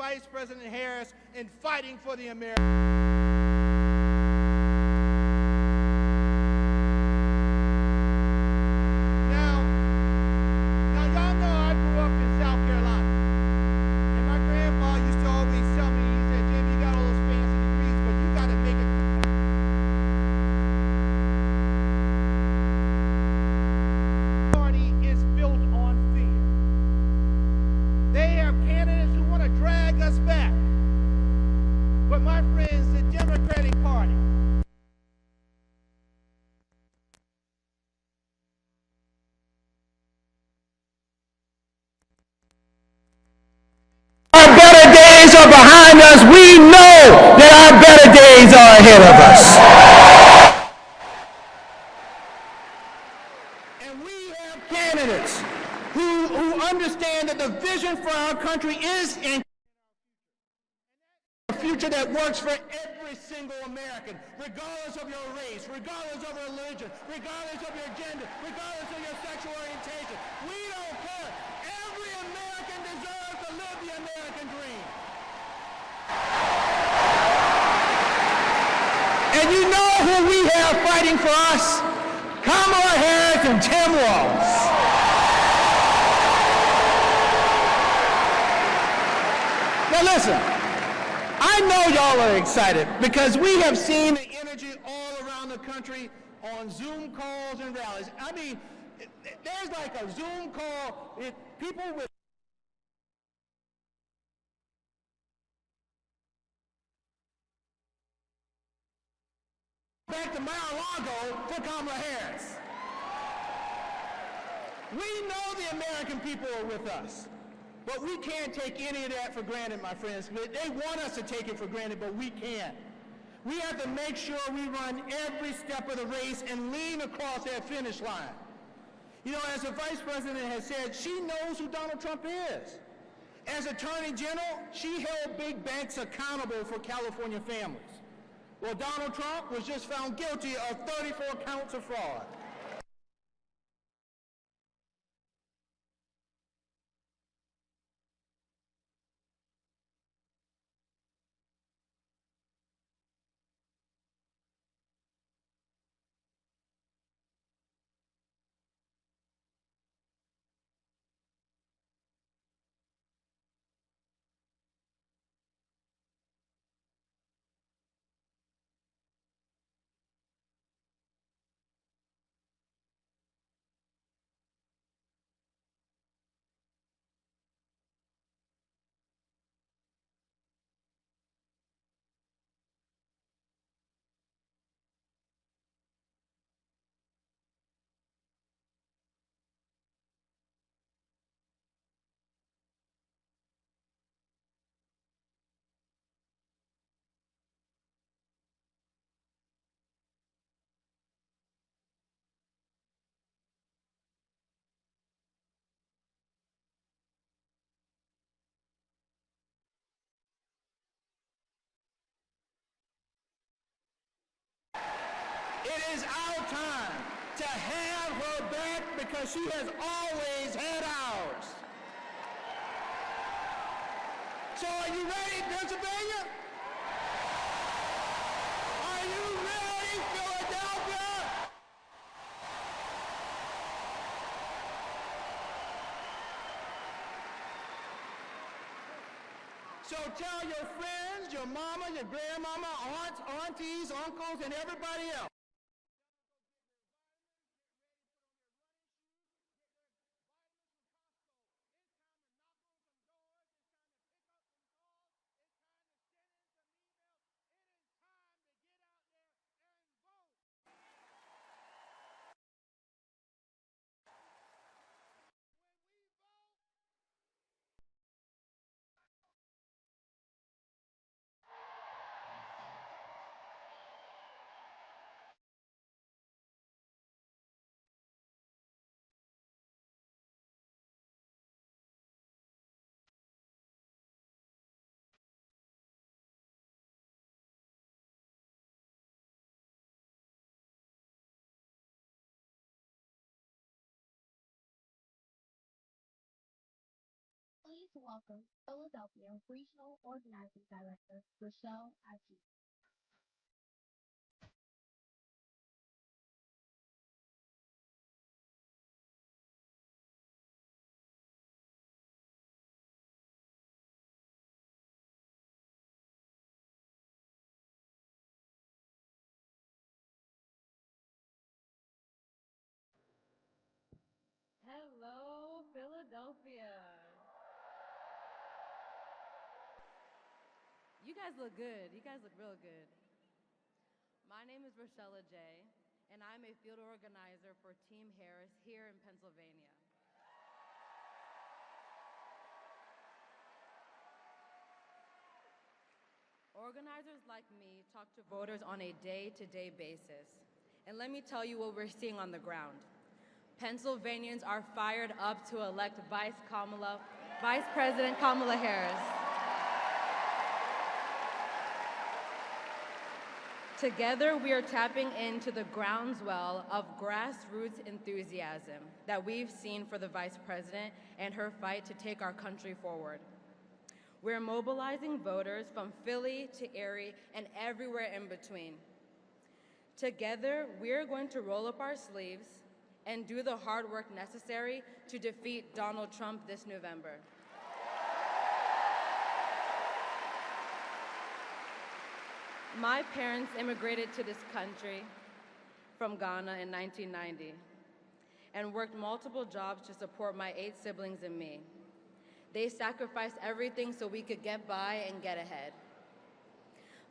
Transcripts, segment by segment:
Vice President Harris in fighting for the American. Behind us, we know that our better days are ahead of us. And we have candidates who understand that the vision for our country is in a future that works for every single American, regardless of your race, regardless of your religion, regardless of your gender, regardless of your sexual orientation. We don't care. Every American deserves to live the American dream. And you know who we have fighting for us? Kamala Harris and Tim Walz. Now listen, I know y'all are excited because we have seen the energy all around the country on Zoom calls and rallies. I mean, there's like a Zoom call, people with back to Mar-a-Lago for Kamala Harris. We know the American people are with us, but we can't take any of that for granted, my friends. They want us to take it for granted, but we can't. We have to make sure we run every step of the race and lean across that finish line. You know, as the Vice President has said, she knows who Donald Trump is. As Attorney General, she held big banks accountable for California families. Well, Donald Trump was just found guilty of 34 counts of fraud. It is our time to have her back because she has always had ours. So are you ready, Pennsylvania? Are you ready, Philadelphia? So tell your friends, your mama, your grandmama, aunts, aunties, uncles, and everybody else. Please welcome Philadelphia Regional Organizing Director, Rochelle Ashley. Hello, Philadelphia. You guys look good. You guys look real good. My name is Rochelle J, and I'm a field organizer for Team Harris here in Pennsylvania. Organizers like me talk to voters on a day-to-day basis. And let me tell you what we're seeing on the ground. Pennsylvanians are fired up to elect Vice President Kamala Harris. Together, we are tapping into the groundswell of grassroots enthusiasm that we've seen for the Vice President and her fight to take our country forward. We're mobilizing voters from Philly to Erie and everywhere in between. Together, we're going to roll up our sleeves and do the hard work necessary to defeat Donald Trump this November. My parents immigrated to this country from Ghana in 1990 and worked multiple jobs to support my 8 siblings and me. They sacrificed everything so we could get by and get ahead.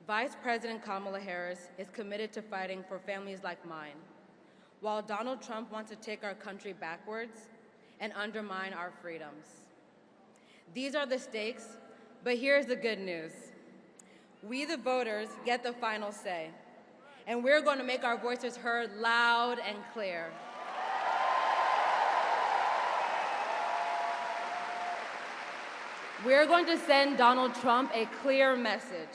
Vice President Kamala Harris is committed to fighting for families like mine, while Donald Trump wants to take our country backwards and undermine our freedoms. These are the stakes, but here's the good news. We, the voters, get the final say, and we're going to make our voices heard loud and clear. We're going to send Donald Trump a clear message.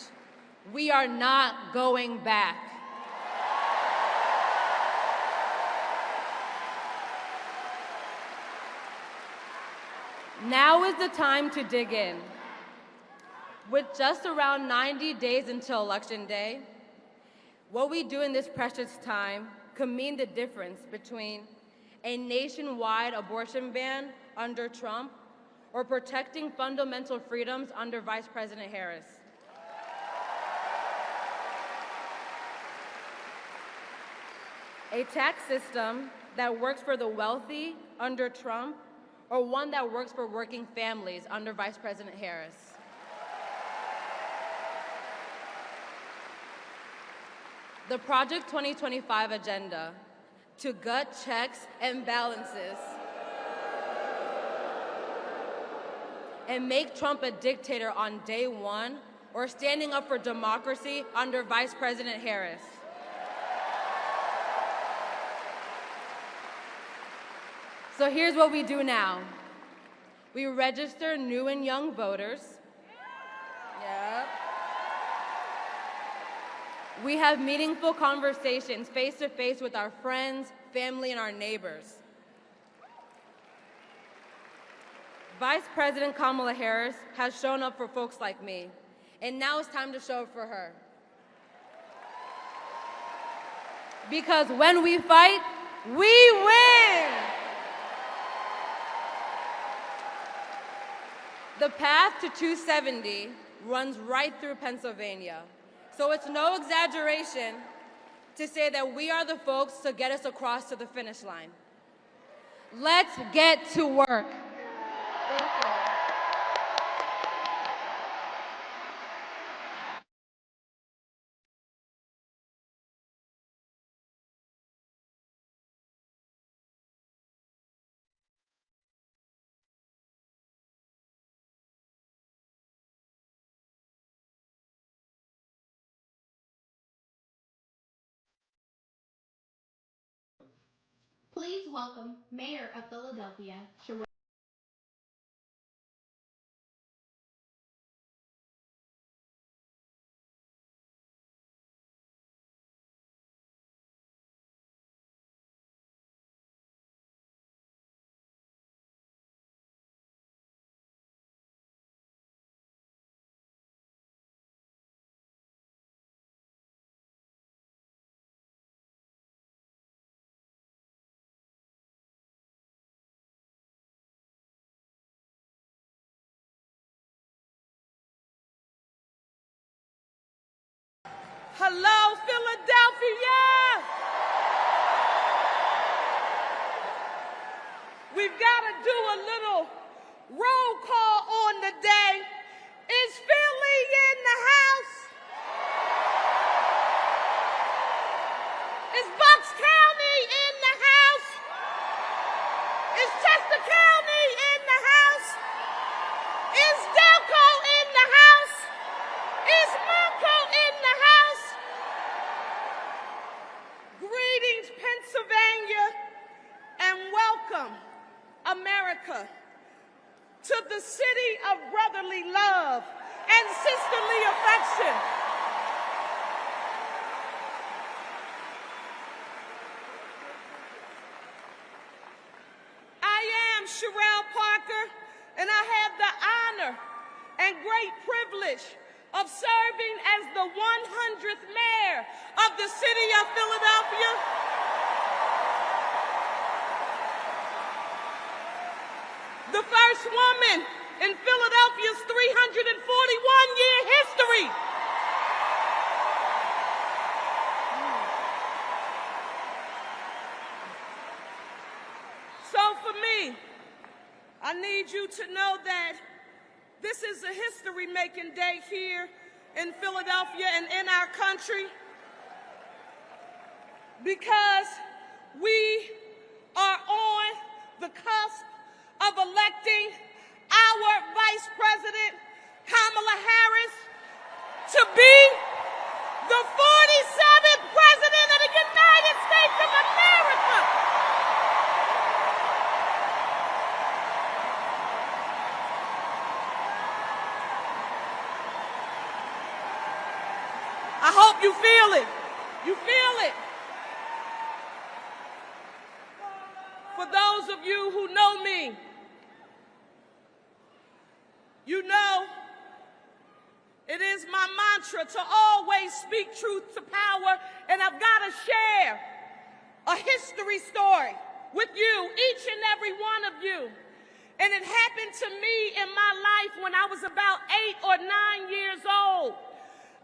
We are not going back. Now is the time to dig in. With just around 90 days until Election Day, what we do in this precious time could mean the difference between a nationwide abortion ban under Trump or protecting fundamental freedoms under Vice President Harris. A tax system that works for the wealthy under Trump, or one that works for working families under Vice President Harris. The Project 2025 agenda to gut checks and balances and make Trump a dictator on day one, or standing up for democracy under Vice President Harris. So here's what we do now. We register new and young voters. Yep. We have meaningful conversations face-to-face with our friends, family, and our neighbors. Vice President Kamala Harris has shown up for folks like me, and now it's time to show up for her. Because when we fight, we win! The path to 270 runs right through Pennsylvania, so it's no exaggeration to say that we are the folks to get us across to the finish line. Let's get to work. Please welcome Mayor of Philadelphia, Hello, Philadelphia. We've got to do a little roll call on the day. Is Philly in the house? Is Bucks County in the house? Is Chester County in the house? Is Delco in the house? Is Monco in the house? Greetings, Pennsylvania, and welcome, America, to the city of brotherly love and sisterly affection. I am Sherelle Parker, and I have the honor and great privilege of serving as the 100th mayor of the city of Philadelphia. The first woman in Philadelphia's 341-year history. So for me, I need you to know that this is a history-making day here in Philadelphia and in our country, because we are on the cusp of electing our Vice President, Kamala Harris, to be the 47th President of the United States of America. I hope you feel it. You feel it. For those of you who know me, you know it is my mantra to always speak truth to power, and I've got to share a history story with you, each and every one of you. And it happened to me in my life when I was about 8 or 9 years old.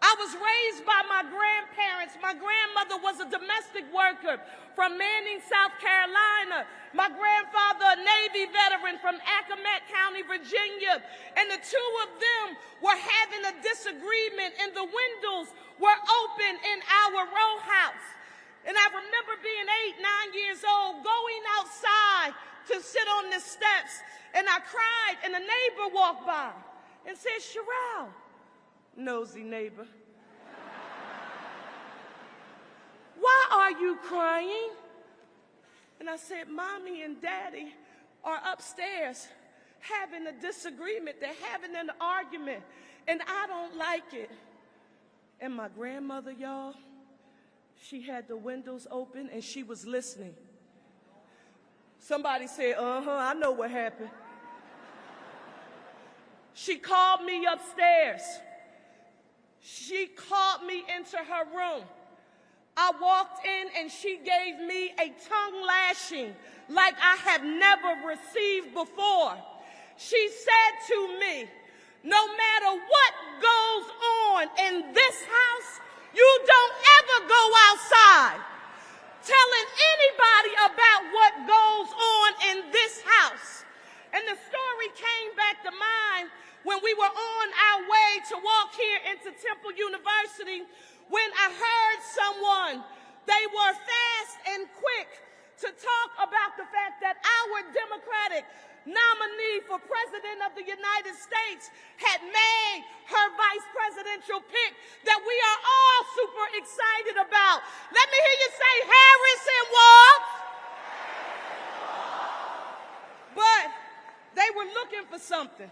I was raised by my grandparents. My grandmother was a domestic worker from Manning, South Carolina. My grandfather, a Navy veteran from Accomack County, Virginia. And the two of them were having a disagreement, and the windows were open in our row house. And I remember being 8, 9 years old, going outside to sit on the steps, and I cried, and a neighbor walked by and said, "Sherelle," nosy neighbor, "why are you crying?" And I said, "Mommy and Daddy are upstairs having a disagreement. They're having an argument, and I don't like it." And my grandmother, y'all, she had the windows open, and she was listening. Somebody said, I know what happened. She called me upstairs. She called me into her room. I walked in, and she gave me a tongue lashing like I have never received before. She said to me, "No matter what goes on in this house, you don't ever go outside telling anybody about what goes on in this house." And the story came back to mind when we were on our way to walk here into Temple University, when I heard someone, they were fast and quick to talk about the fact that our Democratic nominee for President of the United States had made her vice presidential pick that we are all super excited about. Let me hear you say Harris and Walz. But they were looking for something,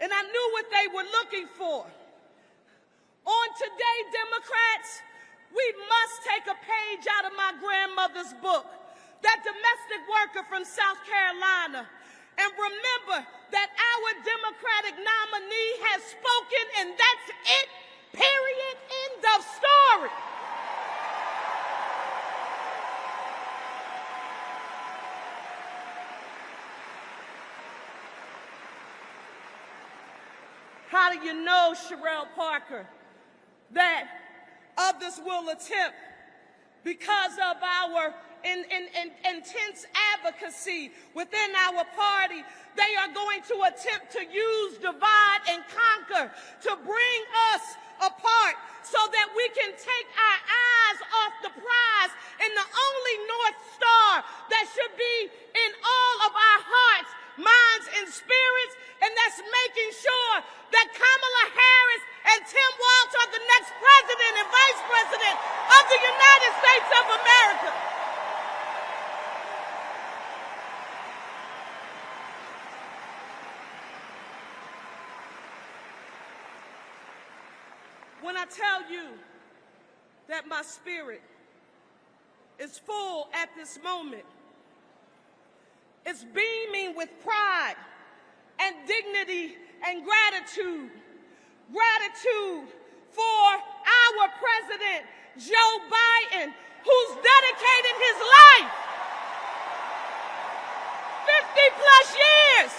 and I knew what they were looking for. On today, Democrats, we must take a page out of my grandmother's book, that domestic worker from South Carolina, and remember that our Democratic nominee has spoken, and that's it, period, end of story. How do you know, Sherelle Parker, that others will attempt because of our intense advocacy within our party. They are going to attempt to use divide and conquer to bring us apart so that we can take our eyes off the prize and the only North Star that should be in all of our hearts, minds, and spirits, and that's making sure that Kamala Harris and Tim Walz are the next president and vice president of the United States of America. When I tell you that my spirit is full at this moment, it's beaming with pride and dignity and gratitude. Gratitude for our President, Joe Biden, who's dedicated his life, 50+ years.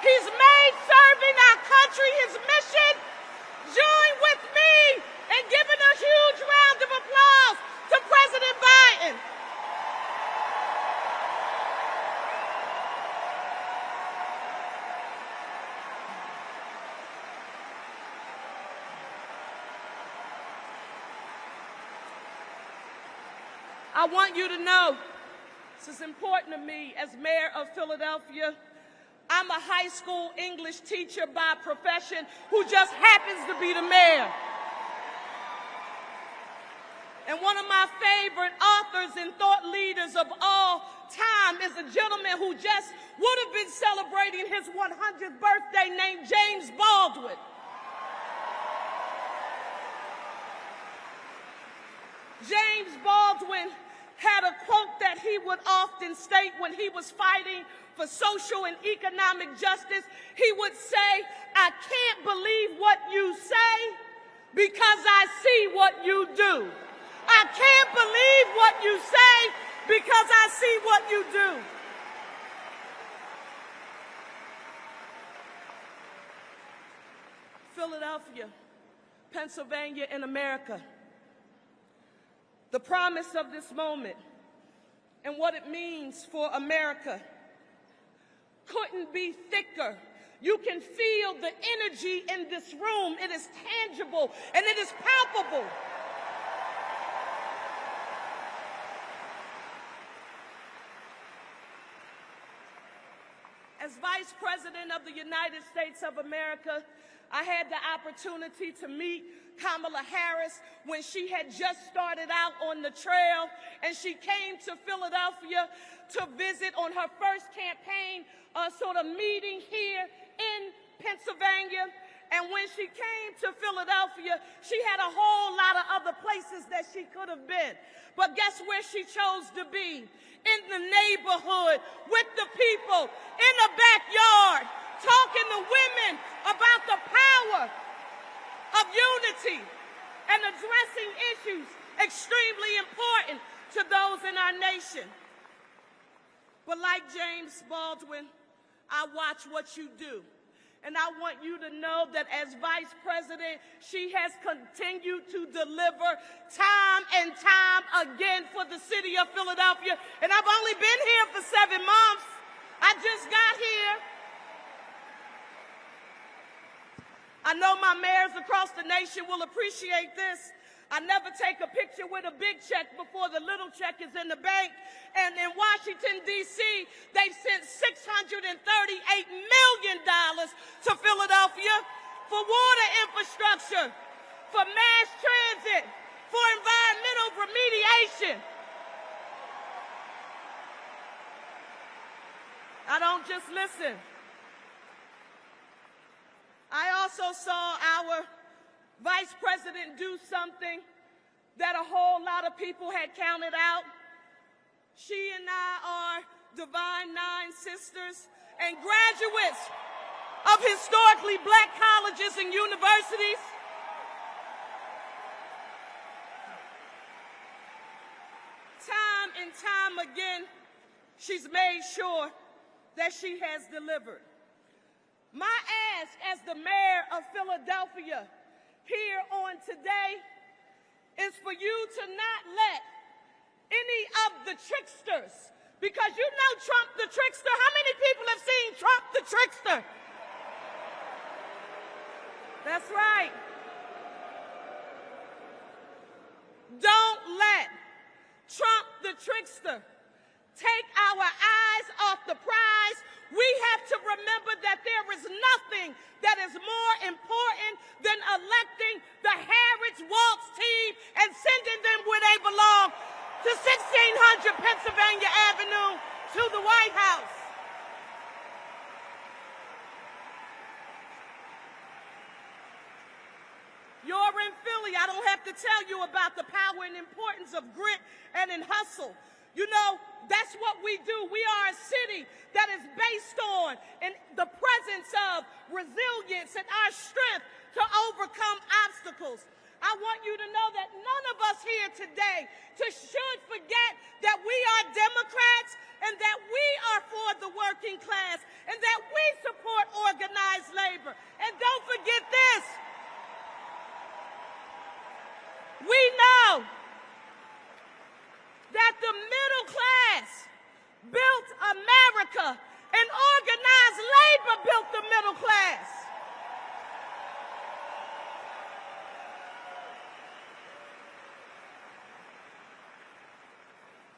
He's made serving our country his mission. Join with me in giving a huge round of applause to President Biden. I want you to know, this is important to me as mayor of Philadelphia. I'm a high school English teacher by profession who just happens to be the mayor. And one of my favorite authors and thought leaders of all time is a gentleman who just would have been celebrating his 100th birthday named James Baldwin. James Baldwin had a quote that he would often state when he was fighting for social and economic justice. He would say, "I can't believe what you say because I see what you do. I can't believe what you say because I see what you do." Philadelphia, Pennsylvania, and America. The promise of this moment and what it means for America couldn't be thicker. You can feel the energy in this room. It is tangible and it is palpable. As Vice President of the United States of America, I had the opportunity to meet Kamala Harris when she had just started out on the trail, and she came to Philadelphia to visit on her first campaign sort of meeting here in Pennsylvania. And when she came to Philadelphia, she had a whole lot of other places that she could have been. But guess where she chose to be? In the neighborhood, with the people, in the backyard, talking to women about the power of unity and addressing issues extremely important to those in our nation. But like James Baldwin, I watch what you do. And I want you to know that as Vice President, she has continued to deliver time and time again for the city of Philadelphia. And I've only been here for 7 months. I just got here. I know my mayors across the nation will appreciate this. I never take a picture with a big check before the little check is in the bank. And in Washington, D.C., they've sent $638 million to Philadelphia for water infrastructure, for mass transit, for environmental remediation. I don't just listen. I also saw our Vice President do something that a whole lot of people had counted out. She and I are Divine Nine Sisters and graduates of historically black colleges and universities. Time and time again, she's made sure that she has delivered. My ask as the mayor of Philadelphia here on today is for you to not let any of the tricksters, because you know Trump the trickster. How many people have seen Trump the trickster? That's right. Don't let Trump the trickster take our eyes off the prize. We have to remember that there is nothing that is more important than electing the Harris Walz team and sending them where they belong, to 1600 Pennsylvania Avenue, to the White House. You're in Philly. I don't have to tell you about the power and importance of grit and in hustle. You know, that's what we do. We are a city that is based on the presence of resilience and our strength to overcome obstacles. I want you to know that none of us here today should forget that we are Democrats and that we are for the working class and that we support organized labor. And don't forget this. We know that the middle class built America and organized labor built the middle class.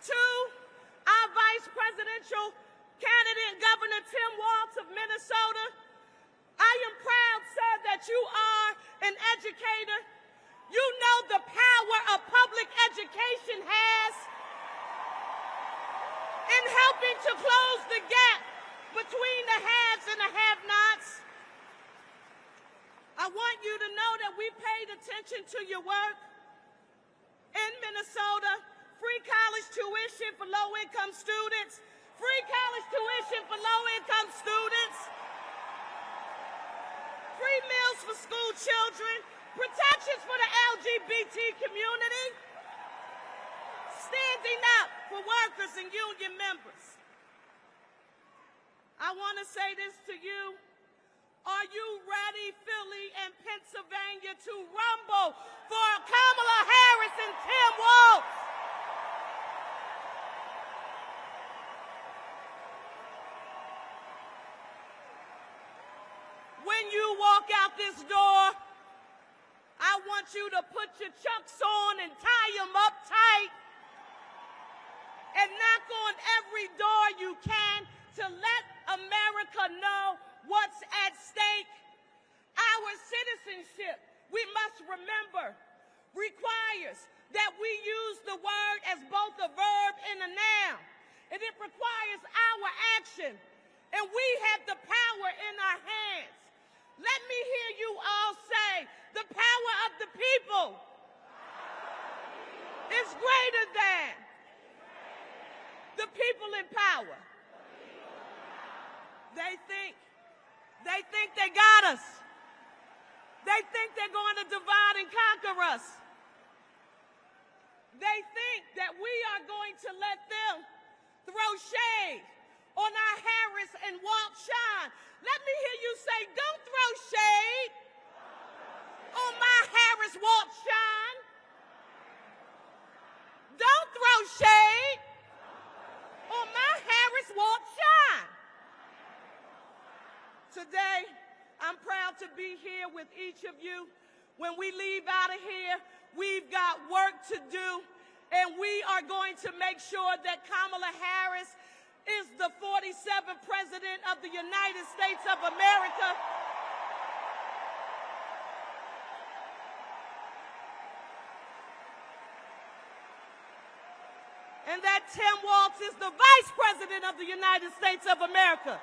To our vice presidential candidate, Governor Tim Walz of Minnesota, I am proud, sir, that you are an educator. You know the power of public education has in helping to close the gap between the haves and the have-nots. I want you to know that we paid attention to your work in Minnesota. Free college tuition for low-income students. Free college tuition for low-income students. Free meals for school children. Protections for the LGBT community. Standing up for workers and union members. I want to say this to you. Are you ready, Philly and Pennsylvania, to rumble for Kamala Harris and Tim Walz? When you walk out this door, I want you to put your chucks on and tie them up tight and knock on every door you can to let America know what's at stake. Our citizenship, we must remember, requires that we use the word as both a verb and a noun. And it requires our action. And we have the power in our hands. Let me hear you all say, the power of the people is greater than the people in power. They think they got us. They think they're going to divide and conquer us. They think that we are going to let them throw shade on our Harris and Walz shine. Let me hear you say, don't throw shade on my Harris Walz shine. Don't throw shade on my Harris Walz shine. Today, I'm proud to be here with each of you. When we leave out of here, we've got work to do, and we are going to make sure that Kamala Harris is the 47th President of the United States of America. And that Tim Walz is the Vice President of the United States of America.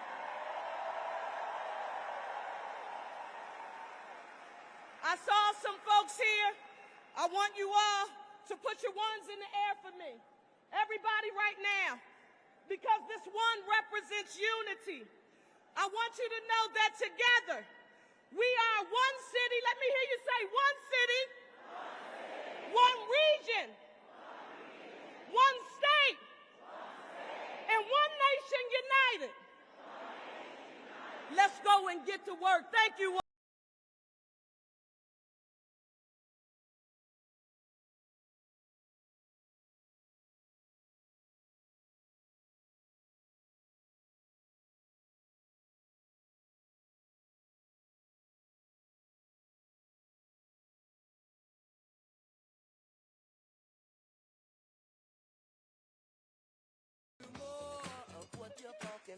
I saw some folks here. I want you all to put your ones in the air for me. Everybody right now, because this one represents unity. I want you to know that together, we are one city. Let me hear you say one city, one region, one state, and one nation united. Let's go and get to work. Thank you all.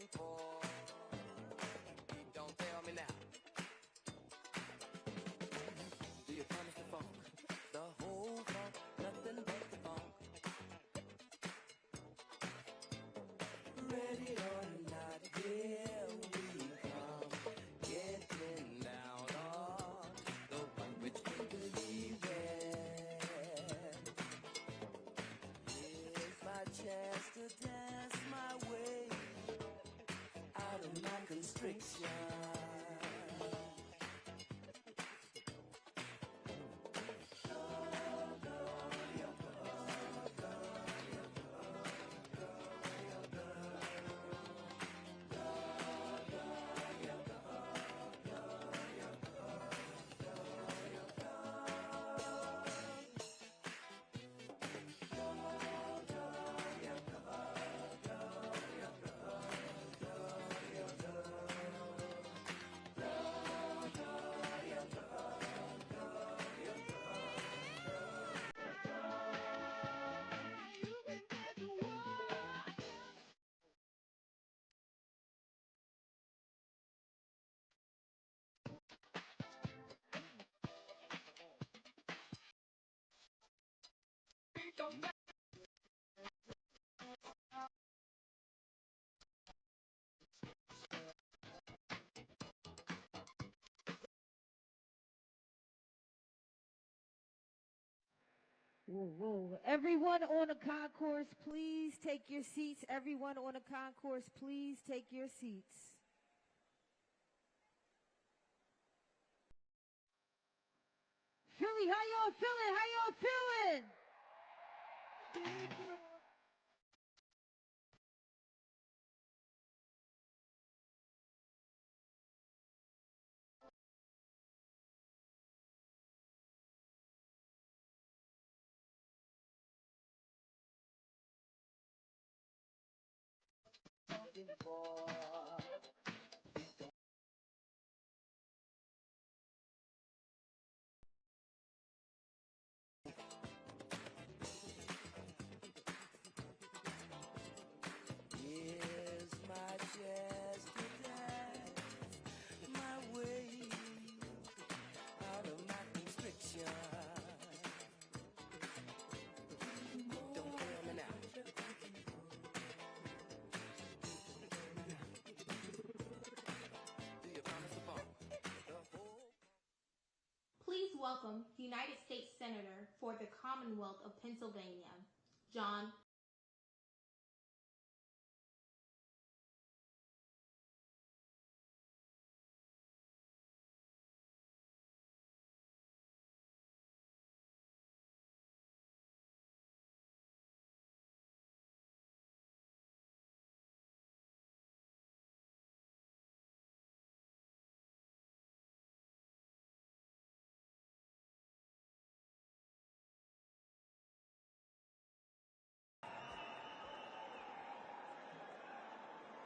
asking for. Don't tell me now. Do you promise the funk? The whole funk, nothing but the funk. Ready or not, here we come. Getting down on the one which we believe in. Here's my chance to dance my way out of my constriction. Whoa, whoa. Everyone on the concourse, please take your seats. Everyone on the concourse, please take your seats. Philly, how y'all feeling? How y'all feeling? Here's my chance to dance my way out of my constriction. Don't tell me now. Do you promise the funk? The whole. Please welcome United States Senator for the Commonwealth of Pennsylvania, John.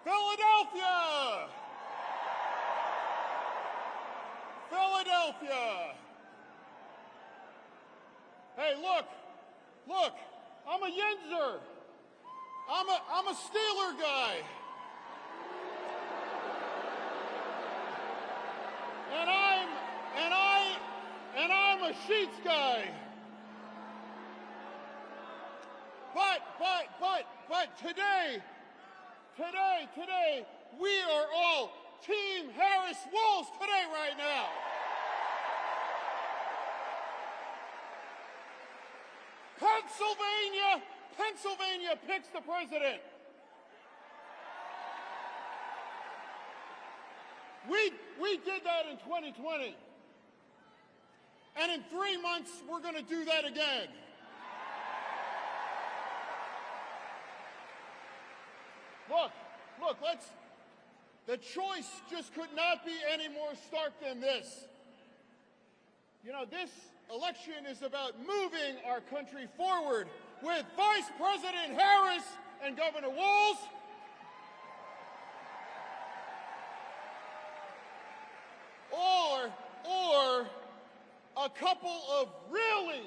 Philadelphia! Philadelphia! Hey, look, I'm a Yinzer. I'm a Steeler guy. And I'm a Sheets guy. But today, we are all Team Harris Walz today right now. Pennsylvania picks the president. We did that in 2020. And in 3 months, we're going to do that again. Look, the choice just could not be any more stark than this. You know, this election is about moving our country forward with Vice President Harris and Governor Walz. Or a couple of really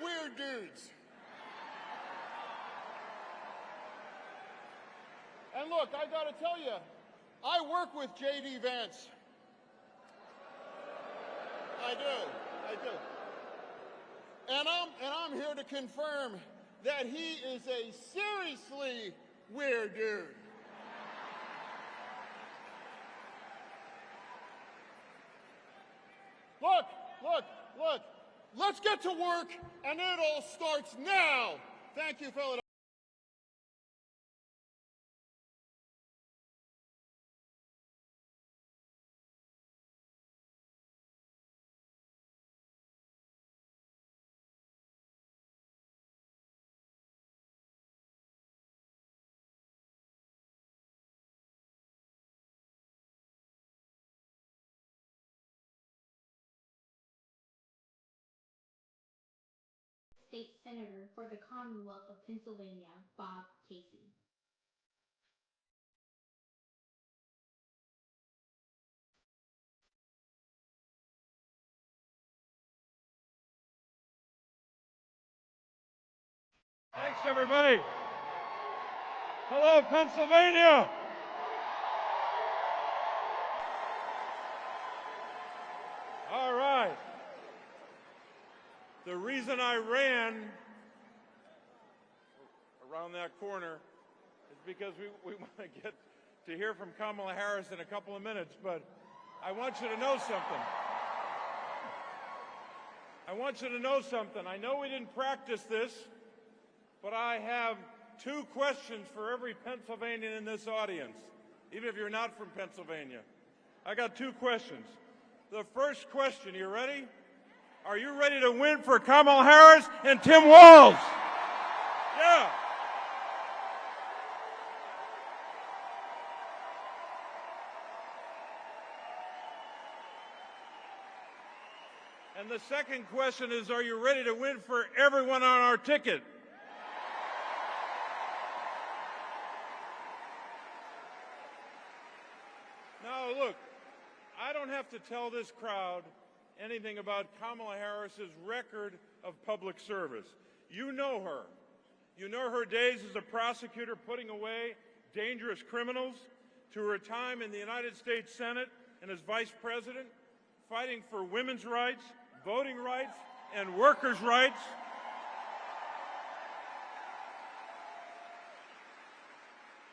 weird dudes. And look, I got to tell you, I work with J.D. Vance. I do. And I'm here to confirm that he is a seriously weird dude. Look. Let's get to work, and it all starts now. Thank you, Philadelphia. State Senator for the Commonwealth of Pennsylvania, Bob Casey. Thanks, everybody. Hello, Pennsylvania. All right. The reason I ran around that corner is because we want to get to hear from Kamala Harris in a couple of minutes, but I want you to know something. I know we didn't practice this, but I have 2 questions for every Pennsylvanian in this audience, even if you're not from Pennsylvania. I got 2 questions. The first question, you ready? Are you ready to win for Kamala Harris and Tim Walz? Yeah. And the second question is, are you ready to win for everyone on our ticket? Now, look, I don't have to tell this crowd anything about Kamala Harris's record of public service. You know her. You know her days as a prosecutor putting away dangerous criminals, to her time in the United States Senate and as vice president, fighting for women's rights, voting rights, and workers' rights.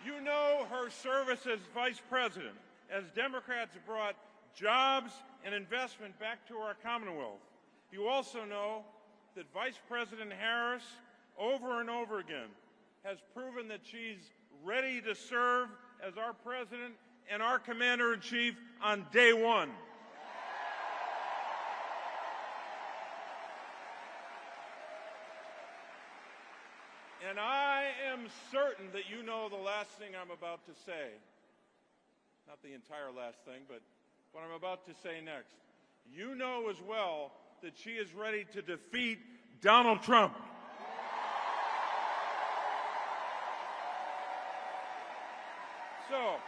You know her service as vice president, as Democrats brought jobs and investment back to our Commonwealth. You also know that Vice President Harris, over and over again, has proven that she's ready to serve as our president and our commander-in-chief on day one. And I am certain that you know the last thing I'm about to say. Not the entire last thing, but what I'm about to say next. You know as well that she is ready to defeat Donald Trump. So,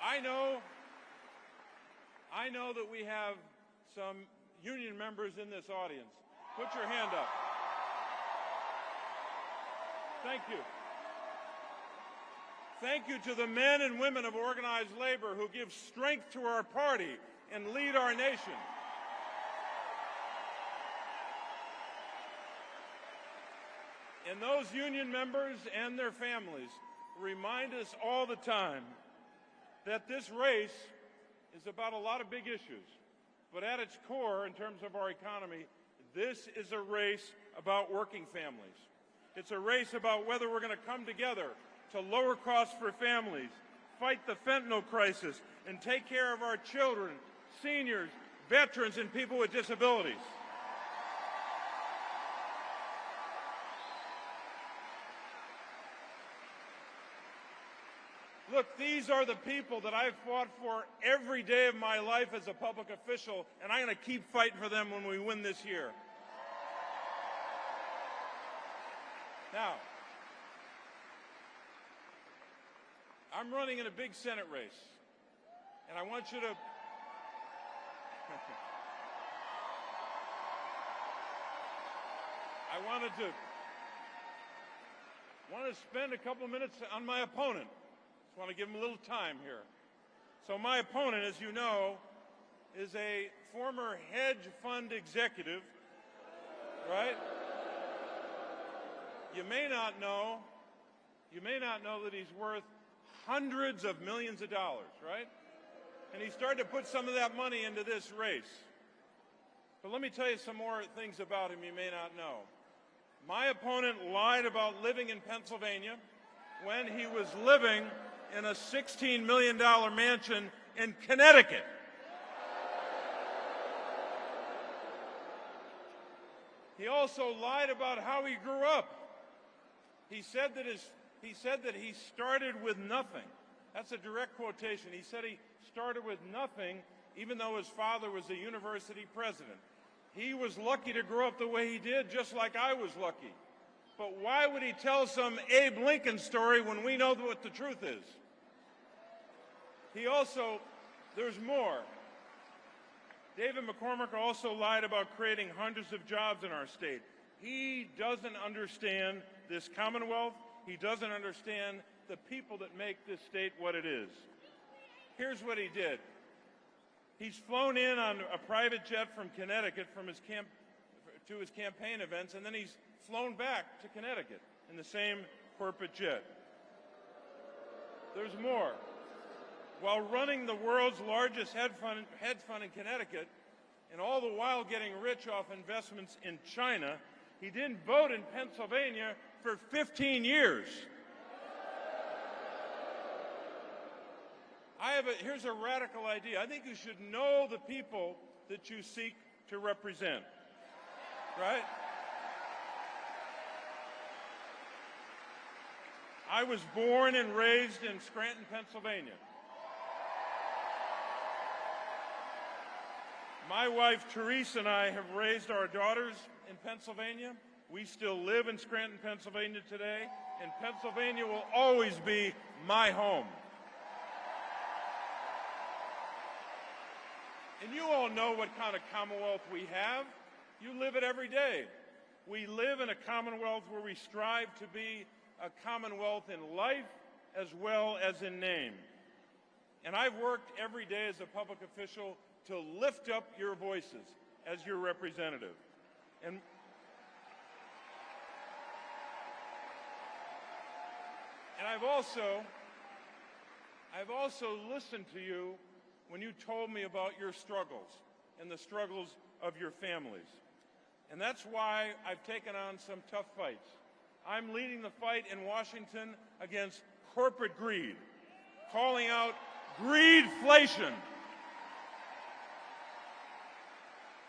I know that we have some union members in this audience. Put your hand up. Thank you. Thank you to the men and women of organized labor who give strength to our party and lead our nation. And those union members and their families remind us all the time that this race is about a lot of big issues. But at its core, in terms of our economy, this is a race about working families. It's a race about whether we're going to come together to lower costs for families, fight the fentanyl crisis, and take care of our children, seniors, veterans, and people with disabilities. Look, these are the people that I've fought for every day of my life as a public official, and I'm going to keep fighting for them when we win this year. Now, I'm running in a big Senate race, and I want you to want to spend a couple minutes on my opponent. Just want to give him a little time here. So my opponent, as you know, is a former hedge fund executive, right? You may not know that he's worth hundreds of millions of dollars, right? And he started to put some of that money into this race. But let me tell you some more things about him you may not know. My opponent lied about living in Pennsylvania when he was living in a $16 million mansion in Connecticut. He also lied about how he grew up. He said that he started with nothing. That's a direct quotation. He said he started with nothing, even though his father was a university president. He was lucky to grow up the way he did, just like I was lucky. But why would he tell some Abe Lincoln story when we know what the truth is? There's more. David McCormick also lied about creating hundreds of jobs in our state. He doesn't understand this Commonwealth. He doesn't understand the people that make this state what it is. Here's what he did. He's flown in on a private jet from Connecticut to his campaign events, and then he's flown back to Connecticut in the same corporate jet. There's more. While running the world's largest hedge fund in Connecticut, and all the while getting rich off investments in China, he didn't vote in Pennsylvania for 15 years. Here's a radical idea. I think you should know the people that you seek to represent, right? I was born and raised in Scranton, Pennsylvania. My wife, Therese, and I have raised our daughters in Pennsylvania. We still live in Scranton, Pennsylvania today, and Pennsylvania will always be my home. And you all know what kind of Commonwealth we have. You live it every day. We live in a Commonwealth where we strive to be a Commonwealth in life as well as in name. And I've worked every day as a public official to lift up your voices as your representative. And I've also listened to you when you told me about your struggles and the struggles of your families. And that's why I've taken on some tough fights. I'm leading the fight in Washington against corporate greed, calling out greedflation.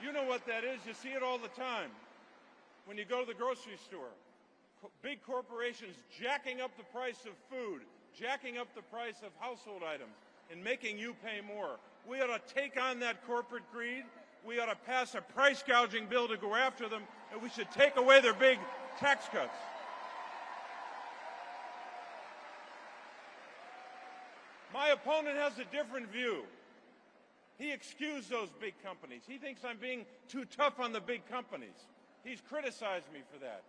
You know what that is. You see it all the time. When you go to the grocery store, big corporations jacking up the price of food, jacking up the price of household items, and making you pay more. We ought to take on that corporate greed. We ought to pass a price gouging bill to go after them, and we should take away their big tax cuts. My opponent has a different view. He excused those big companies. He thinks I'm being too tough on the big companies. He's criticized me for that.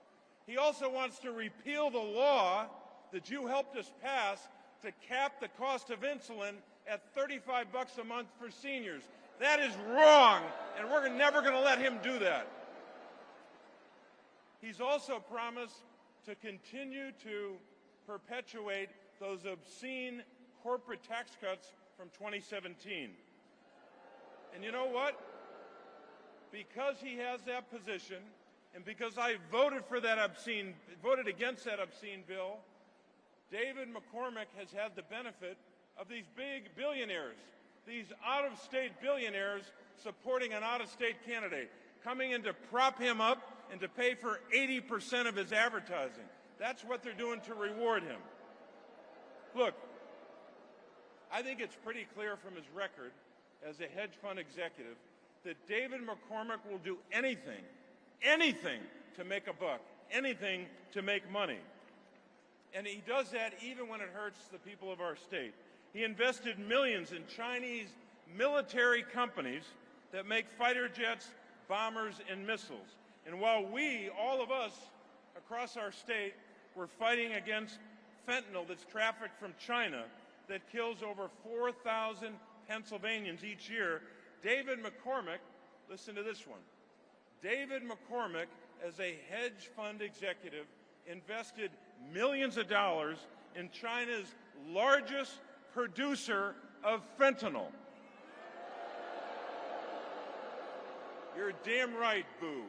He also wants to repeal the law that you helped us pass to cap the cost of insulin at $35 a month for seniors. That is wrong, and we're never going to let him do that. He's also promised to continue to perpetuate those obscene corporate tax cuts from 2017. And you know what? Because he has that position, and because I voted against that obscene bill, David McCormick has had the benefit of these big billionaires, these out-of-state billionaires supporting an out-of-state candidate, coming in to prop him up and to pay for 80% of his advertising. That's what they're doing to reward him. Look, I think it's pretty clear from his record as a hedge fund executive that David McCormick will do anything to make a buck, anything to make money. And he does that even when it hurts the people of our state. He invested millions in Chinese military companies that make fighter jets, bombers, and missiles. And while we, all of us across our state, we're fighting against fentanyl that's trafficked from China that kills over 4,000 Pennsylvanians each year. David McCormick, listen to this one. David McCormick, as a hedge fund executive, invested millions of dollars in China's largest producer of fentanyl. You're damn right, boo.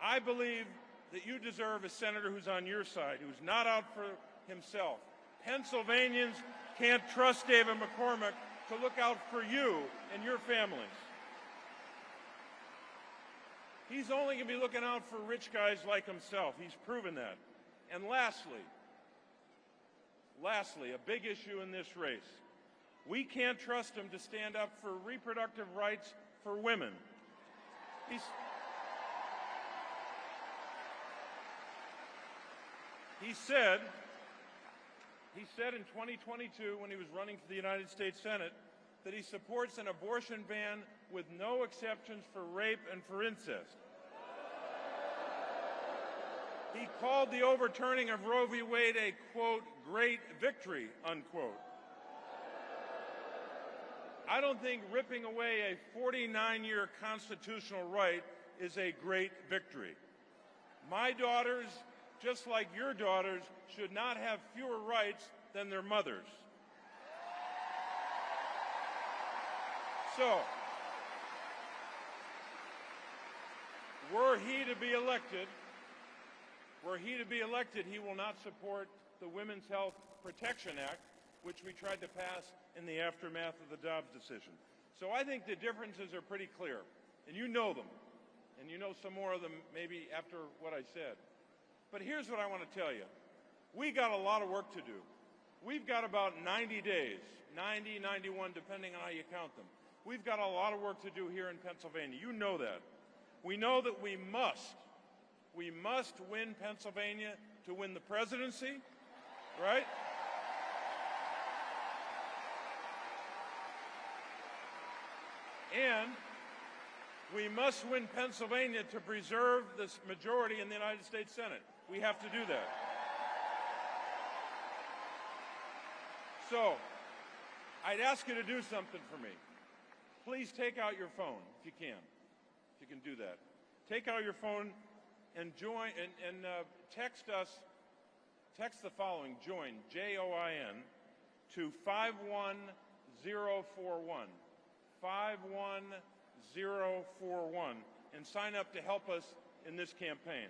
I believe that you deserve a senator who's on your side, who's not out for himself. Pennsylvanians can't trust David McCormick to look out for you and your families. He's only going to be looking out for rich guys like himself. He's proven that. And lastly, a big issue in this race. We can't trust him to stand up for reproductive rights for women. He said in 2022, when he was running for the United States Senate, that he supports an abortion ban with no exceptions for rape and for incest. He called the overturning of Roe v. Wade a, quote, great victory, unquote. I don't think ripping away a 49-year constitutional right is a great victory. My daughters, just like your daughters, should not have fewer rights than their mothers. So, were he to be elected, he will not support the Women's Health Protection Act, which we tried to pass in the aftermath of the Dobbs decision. So I think the differences are pretty clear, and you know them, and you know some more of them maybe after what I said. But here's what I want to tell you. We got a lot of work to do. We've got about 90 days, 90, 91, depending on how you count them. We've got a lot of work to do here in Pennsylvania. You know that. We know that we must win Pennsylvania to win the presidency, right? And we must win Pennsylvania to preserve this majority in the United States Senate. We have to do that. So, I'd ask you to do something for me. Please take out your phone, if you can do that. Take out your phone and join, and text the following, join, J-O-I-N, to 51041, 51041, and sign up to help us in this campaign.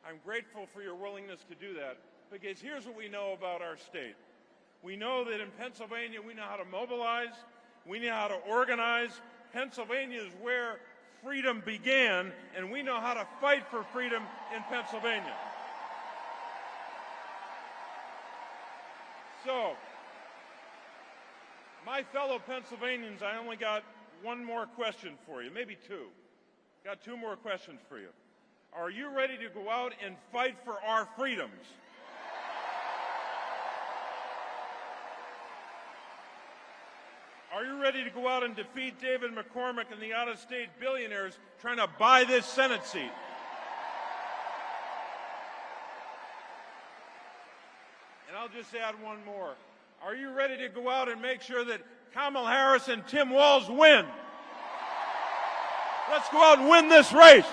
I'm grateful for your willingness to do that, because here's what we know about our state. We know that in Pennsylvania, we know how to mobilize, we know how to organize. Pennsylvania is where freedom began, and we know how to fight for freedom in Pennsylvania. So, my fellow Pennsylvanians, I only got one more question for you, maybe two. Got two more questions for you. Are you ready to go out and fight for our freedoms? Are you ready to go out and defeat David McCormick and the out-of-state billionaires trying to buy this Senate seat? And I'll just add one more. Are you ready to go out and make sure that Kamala Harris and Tim Walz win? Let's go out and win this race.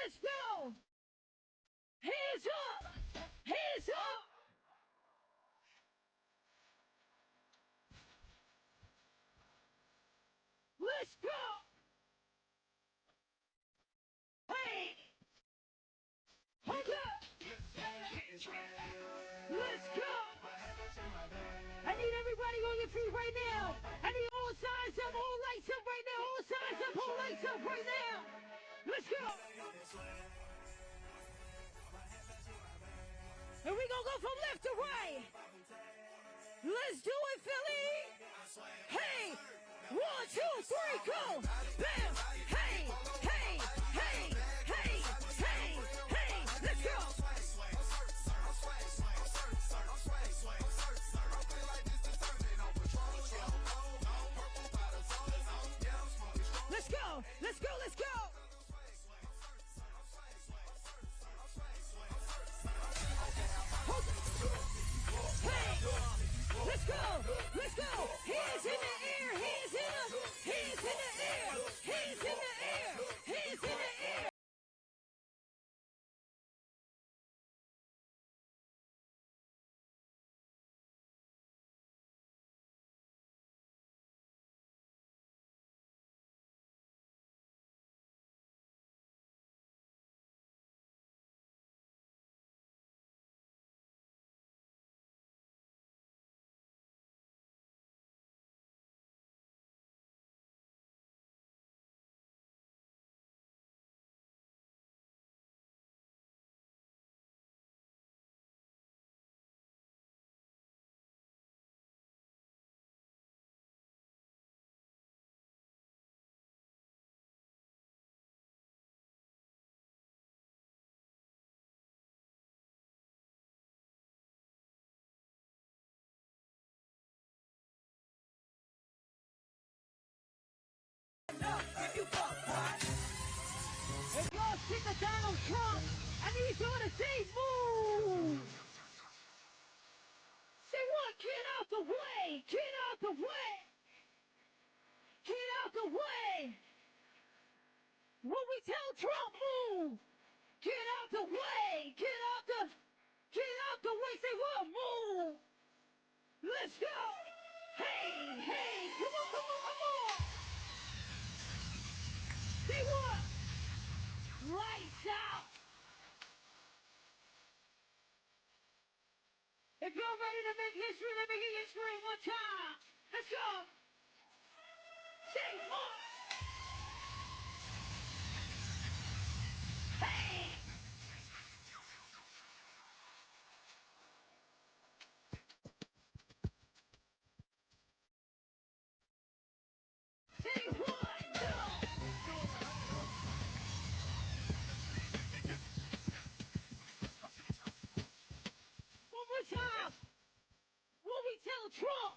Let's go! Hands up! Hands up! Let's go! Hey! Hold up! Let's go! I need everybody on your feet right hands up, all lights up right now, all sides up, all lights up right now. Let's go. And we gonna go from left to right. Let's do it, Philly. Hey, 1, 2, 3, go. Bam. Hey, hey, hey, hey, hey, hey. Let's go. Let's go. Let's go. Let's go. Hey, let's go, let's go. Hands in the air, hands in the air, hands in the air, hands in the air. If y'all sick of Donald Trump, I need y'all to say move. Say what? Get out the way. Get out the way. Get out the way. When we tell Trump move, get out the way. Get out the way. Say what? Move. Let's go. Hey, hey, come on, come on, come on. Say what? Lights out. If you're ready to make history, let me hear you scream one time. Let's go. Say what? Hey. Say what? No. One more time. When we tell Trump,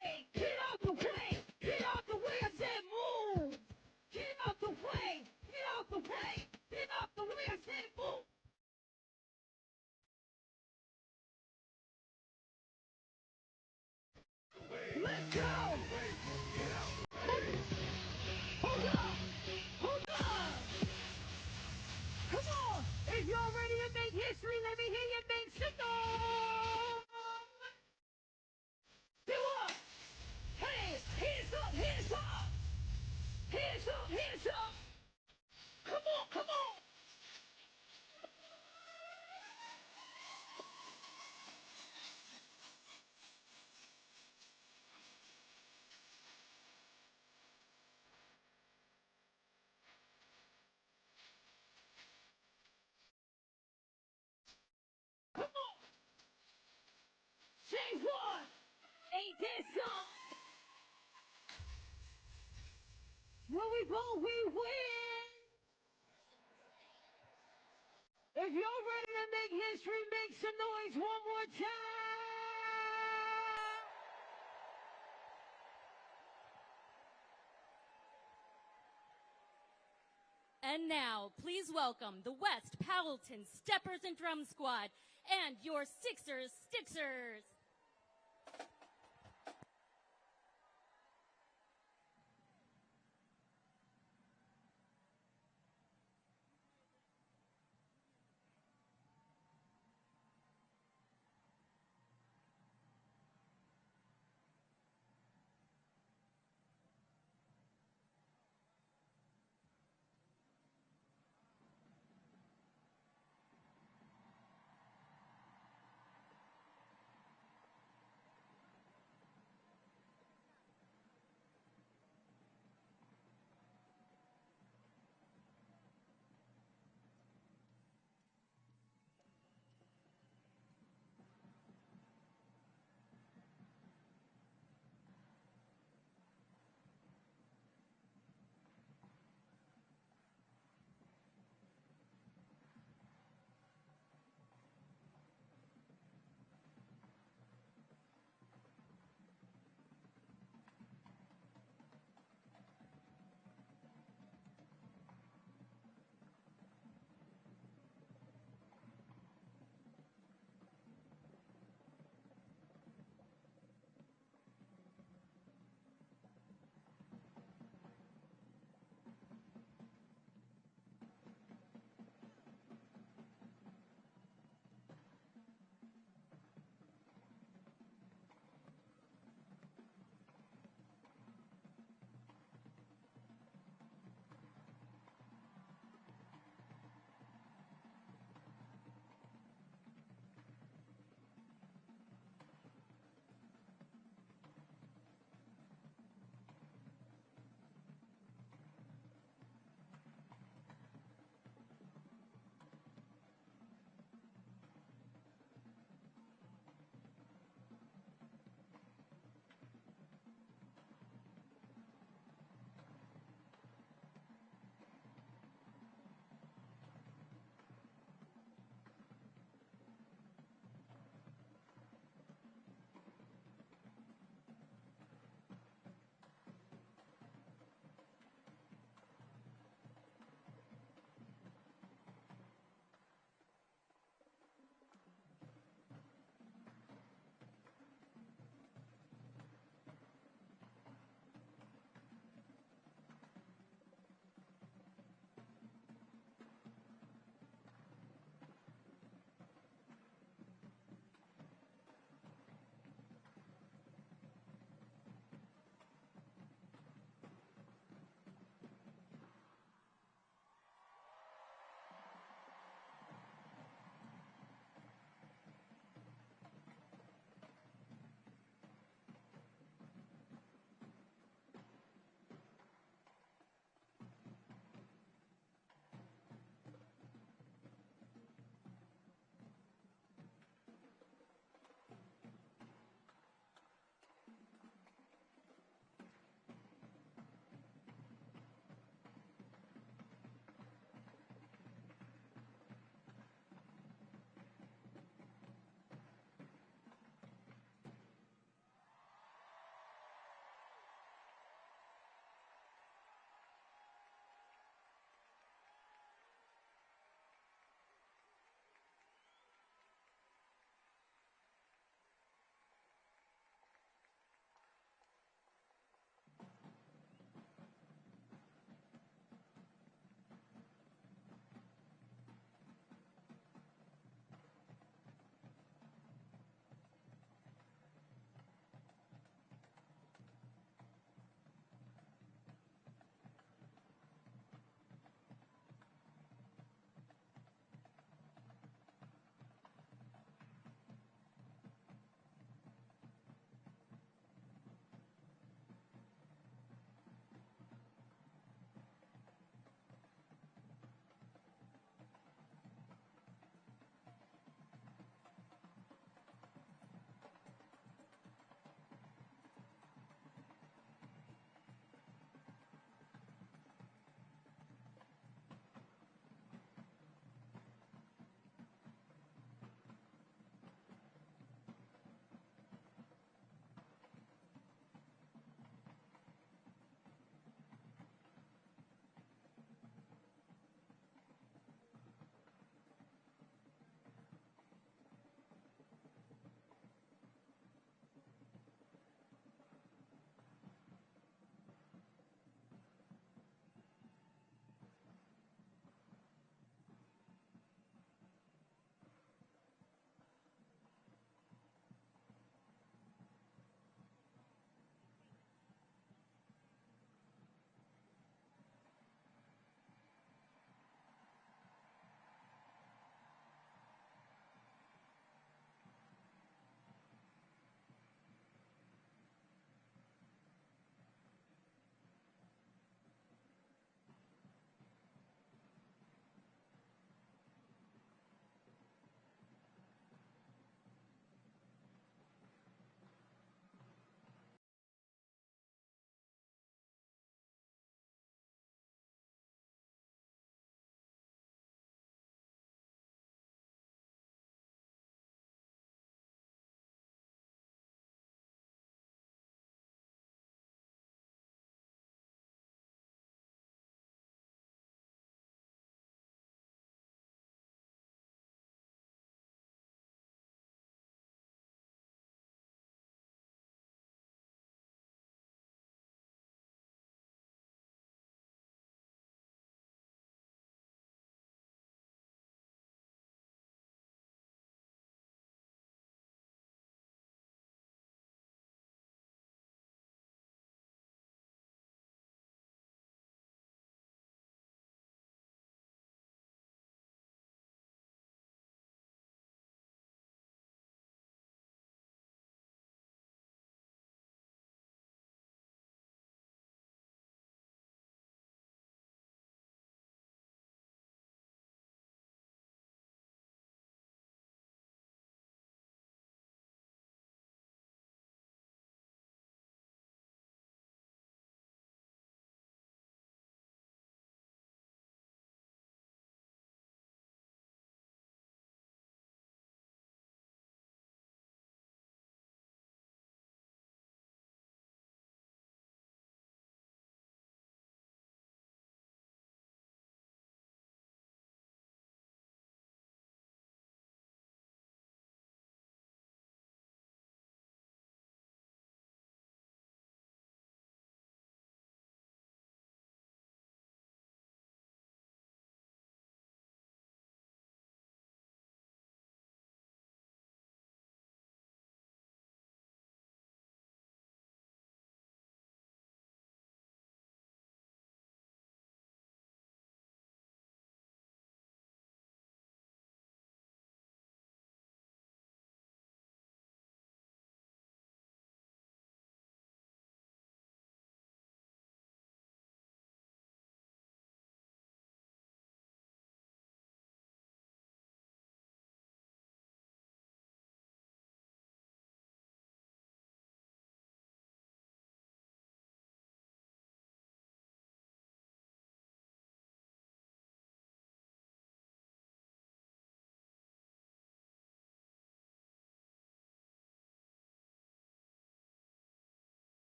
hey, get out the way. Get out the way. I said move. Get out the way. Get out the way. Get out the way. I said move. Let's go. Hold up. Hold up. Come on. If you're ready to make history, let me hear you make some noise. Do up. Hey, hands up, hands up. Hands up, hands up. Come on, come on. Come on. Say what? Ain't that something? When we vote, we win. If you're ready to make history, make some noise one more time. And now, please welcome the West Powellton Steppers and Drum Squad and your Sixers Stixers.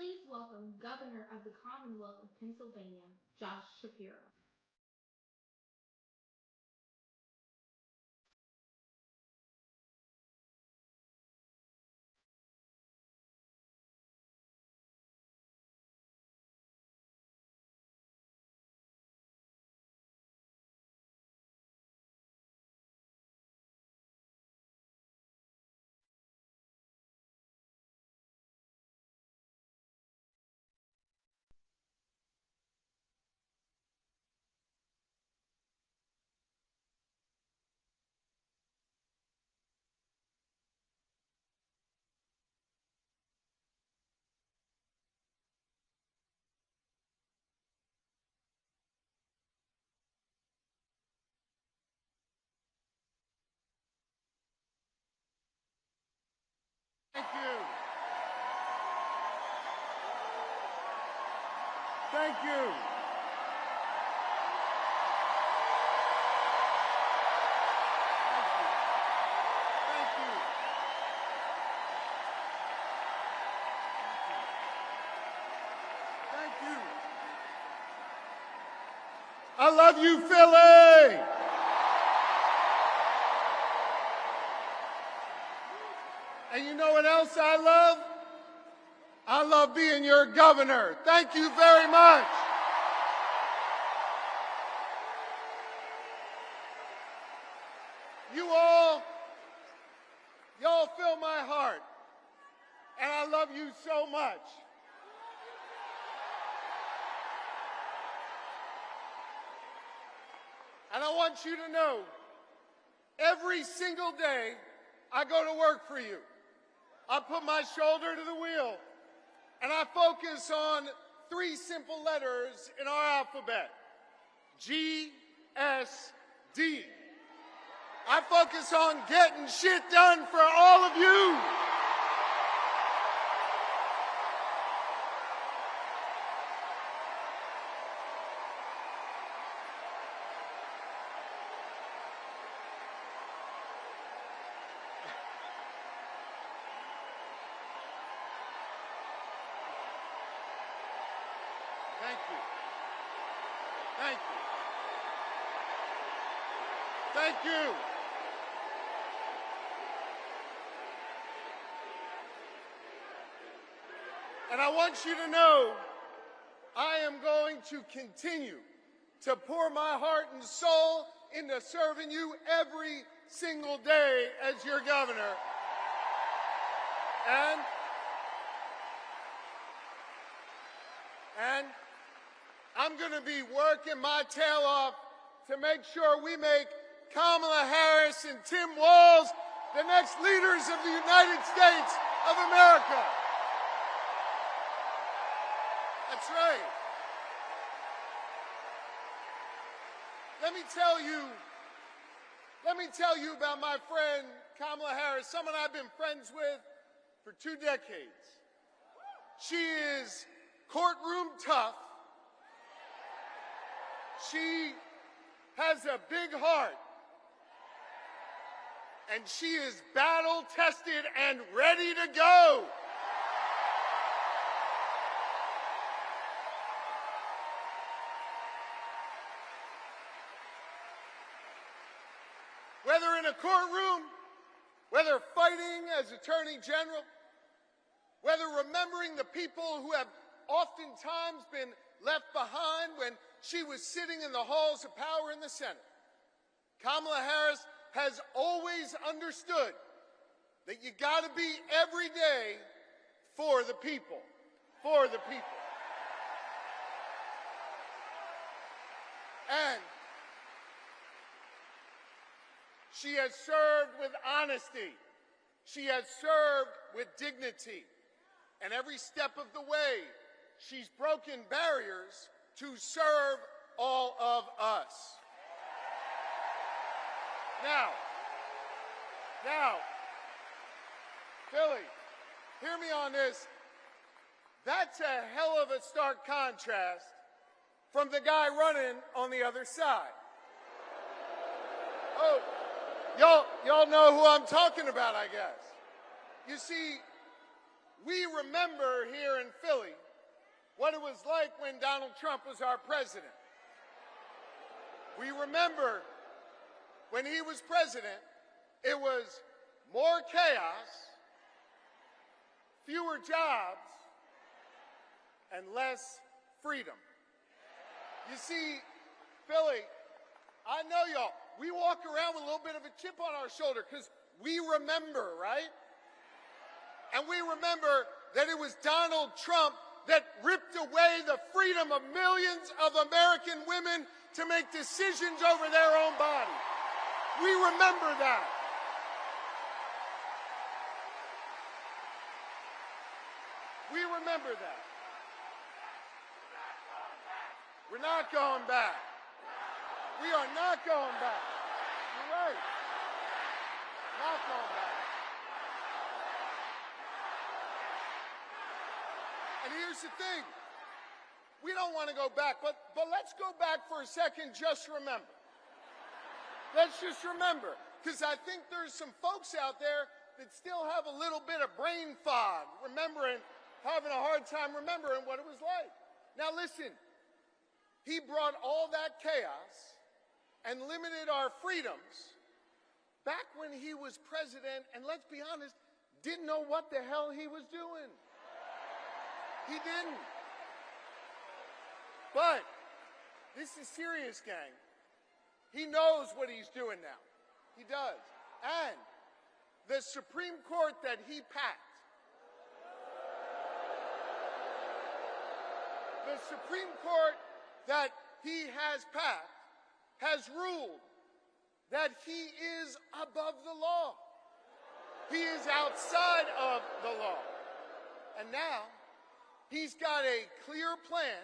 Please welcome Governor of the Commonwealth of Pennsylvania, Josh Shapiro. Thank you. Thank you. Thank you. Thank you. I love you, Philly. And you know what else I love? I love being your governor. Thank you very much. Y'all fill my heart. And I love you so much. And I want you to know, every single day, I go to work for you. I put my shoulder to the wheel, and I focus on 3 simple letters in our alphabet. G, S, D. I focus on getting shit done for all of you. Thank you. Thank you. Thank you. And I want you to know, I am going to continue to pour my heart and soul into serving you every single day as your governor. And I'm going to be working my tail off to make sure we make Kamala Harris and Tim Walz the next leaders of the United States of America. That's right. Let me tell you about my friend Kamala Harris, someone I've been friends with for 2 decades. She is courtroom tough. She has a big heart. And she is battle-tested and ready to go. Whether in a courtroom, whether fighting as Attorney General, whether remembering the people who have oftentimes been left behind when she was sitting in the halls of power in the Senate, Kamala Harris has always understood that you got to be every day for the people, for the people. And she has served with honesty. She has served with dignity. And every step of the way, she's broken barriers to serve all of us. Now, Philly, hear me on this. That's a hell of a stark contrast from the guy running on the other side. Oh, y'all know who I'm talking about, I guess. You see, we remember here in Philly what it was like when Donald Trump was our president. We remember when he was president, it was more chaos, fewer jobs, and less freedom. You see, Philly, I know y'all, we walk around with a little bit of a chip on our shoulder because we remember, right? And we remember that it was Donald Trump that ripped away the freedom of millions of American women to make decisions over their own body. We remember that. We remember that. We're not going back. We are not going back. You're right. Not going back. And here's the thing. We don't want to go back, but let's go back for a second, just remember. Let's just remember, because I think there's some folks out there that still have a little bit of brain fog, having a hard time remembering what it was like. Now listen, he brought all that chaos and limited our freedoms back when he was president, and let's be honest, didn't know what the hell he was doing. He didn't. But this is serious, gang. He knows what he's doing now. He does. And the Supreme Court that he packed, the Supreme Court that he has packed has ruled that he is above the law. He is outside of the law. And now he's got a clear plan.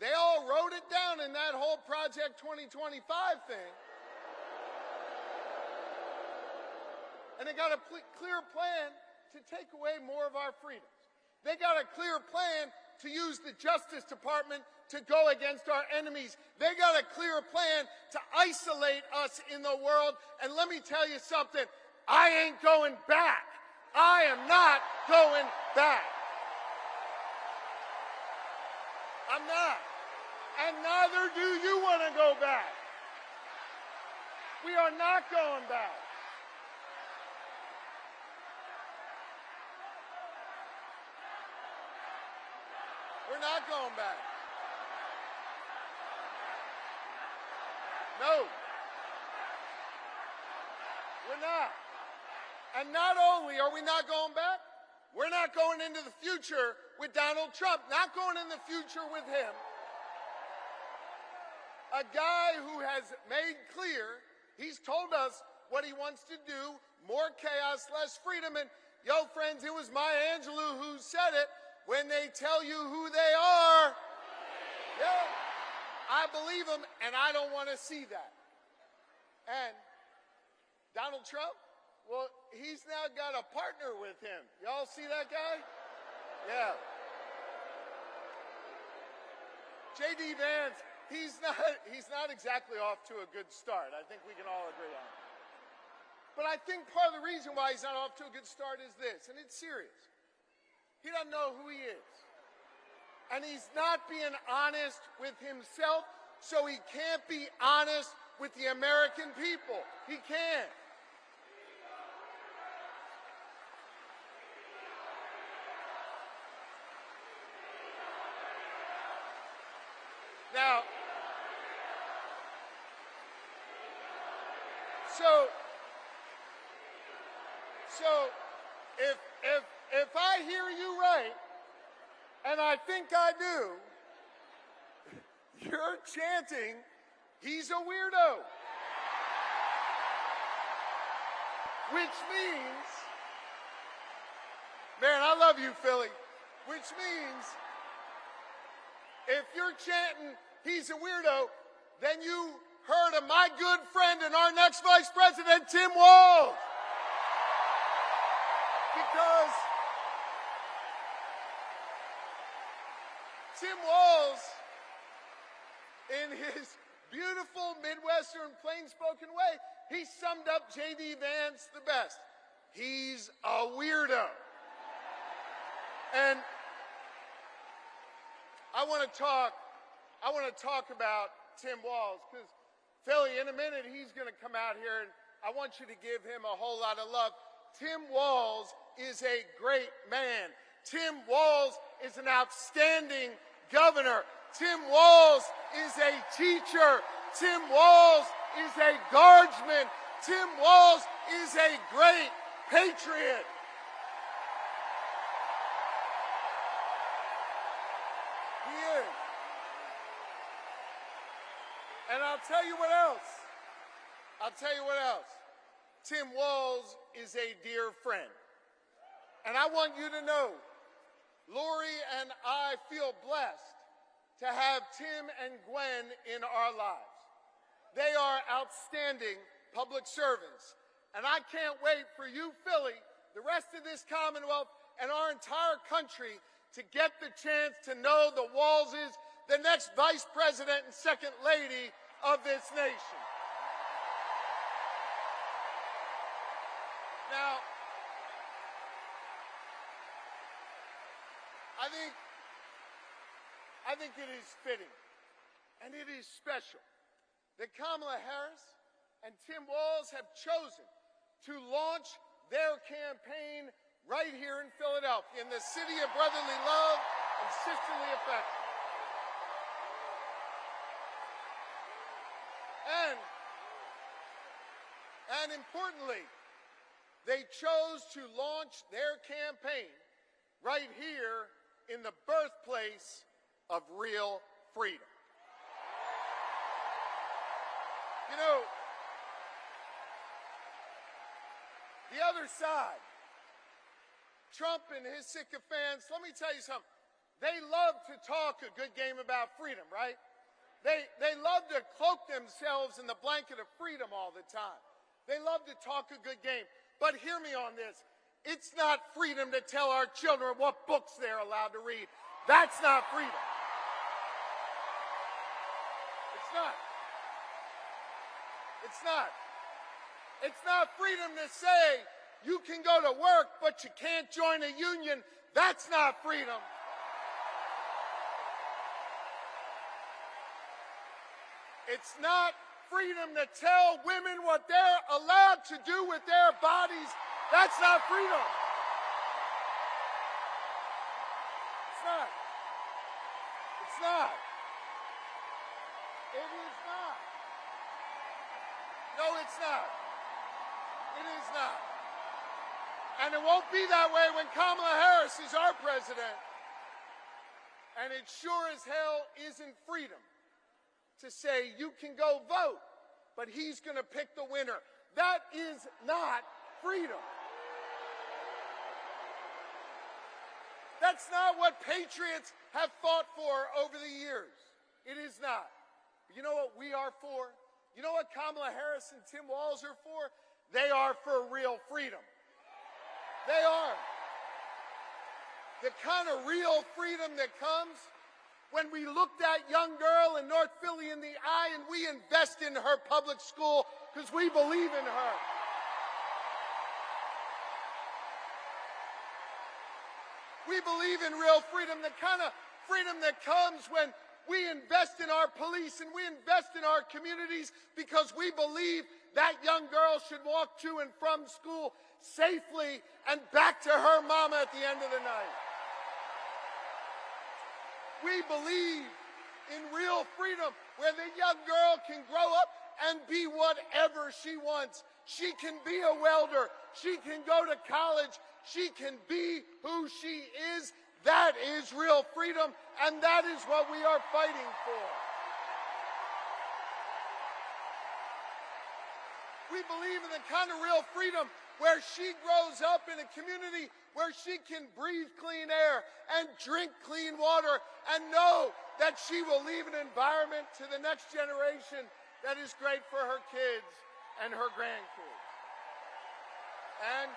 They all wrote it down in that whole Project 2025 thing. And they got a clear plan to take away more of our freedoms. They got a clear plan to use the Justice Department to go against our enemies. They got a clear plan to isolate us in the world. And let me tell you something, I ain't going back. I am not going back. I'm not. And neither do you want to go back. We are not going back. We're not going back. No. We're not. And not only are we not going back, we're not going into the future with Donald Trump, not going in the future with him. A guy who has made clear, he's told us what he wants to do, more chaos, less freedom. And yo, friends, it was Maya Angelou who said it, when they tell you who they are, yeah, I believe them, and I don't want to see that. And Donald Trump, well, he's now got a partner with him. Y'all see that guy? Yeah. J.D. Vance, he's not exactly off to a good start. I think we can all agree on it. But I think part of the reason why he's not off to a good start is this, and it's serious. He doesn't know who he is. And he's not being honest with himself, so he can't be honest with the American people. He can't. Now, so if I hear you right, and I think I do, you're chanting, he's a weirdo. Which means, man, I love you, Philly. Which means, if you're chanting, he's a weirdo, then you heard of my good friend and our next vice president, Tim Walz. Because Tim Walz, in his beautiful Midwestern plain-spoken way, he summed up J.D. Vance the best. He's a weirdo. And I want to talk about Tim Walz, because Philly, in a minute, he's going to come out here, and I want you to give him a whole lot of love. Tim Walz is a great man. Tim Walz is an outstanding governor. Tim Walz is a teacher. Tim Walz is a guardsman. Tim Walz is a great patriot. He is. And I'll tell you what else. Tim Walz is a dear friend. And I want you to know, Lori and I feel blessed to have Tim and Gwen in our lives. They are outstanding public servants. And I can't wait for you, Philly, the rest of this Commonwealth, and our entire country to get the chance to know the Walzes, the next Vice President and Second Lady of this nation. Now, I think it is fitting, and it is special, that Kamala Harris and Tim Walz have chosen to launch their campaign right here in Philadelphia, in the city of brotherly love and sisterly affection. And importantly, they chose to launch their campaign right here in the birthplace of real freedom. You know, the other side, Trump and his sycophants, let me tell you something. They love to talk a good game about freedom, right? They love to cloak themselves in the blanket of freedom all the time. They love to talk a good game. But hear me on this. It's not freedom to tell our children what books they're allowed to read. That's not freedom. It's not. It's not. It's not freedom to say you can go to work, but you can't join a union. That's not freedom. It's not freedom to tell women what they're allowed to do with their bodies. That's not freedom. It's not. It's not. It is not. No, it's not. It is not. And it won't be that way when Kamala Harris is our president. And it sure as hell isn't freedom to say you can go vote, but he's going to pick the winner. That is not freedom. That's not what patriots have fought for over the years. It is not. But you know what we are for? You know what Kamala Harris and Tim Walz are for? They are for real freedom. They are. The kind of real freedom that comes when we look that young girl in North Philly in the eye and we invest in her public school because we believe in her. We believe in real freedom, the kind of freedom that comes when we invest in our police and we invest in our communities because we believe that young girl should walk to and from school safely and back to her mama at the end of the night. We believe in real freedom where the young girl can grow up and be whatever she wants. She can be a welder. She can go to college. She can be who she is. That is real freedom, and that is what we are fighting for. We believe in the kind of real freedom where she grows up in a community where she can breathe clean air and drink clean water and know that she will leave an environment to the next generation that is great for her kids and her grandkids. And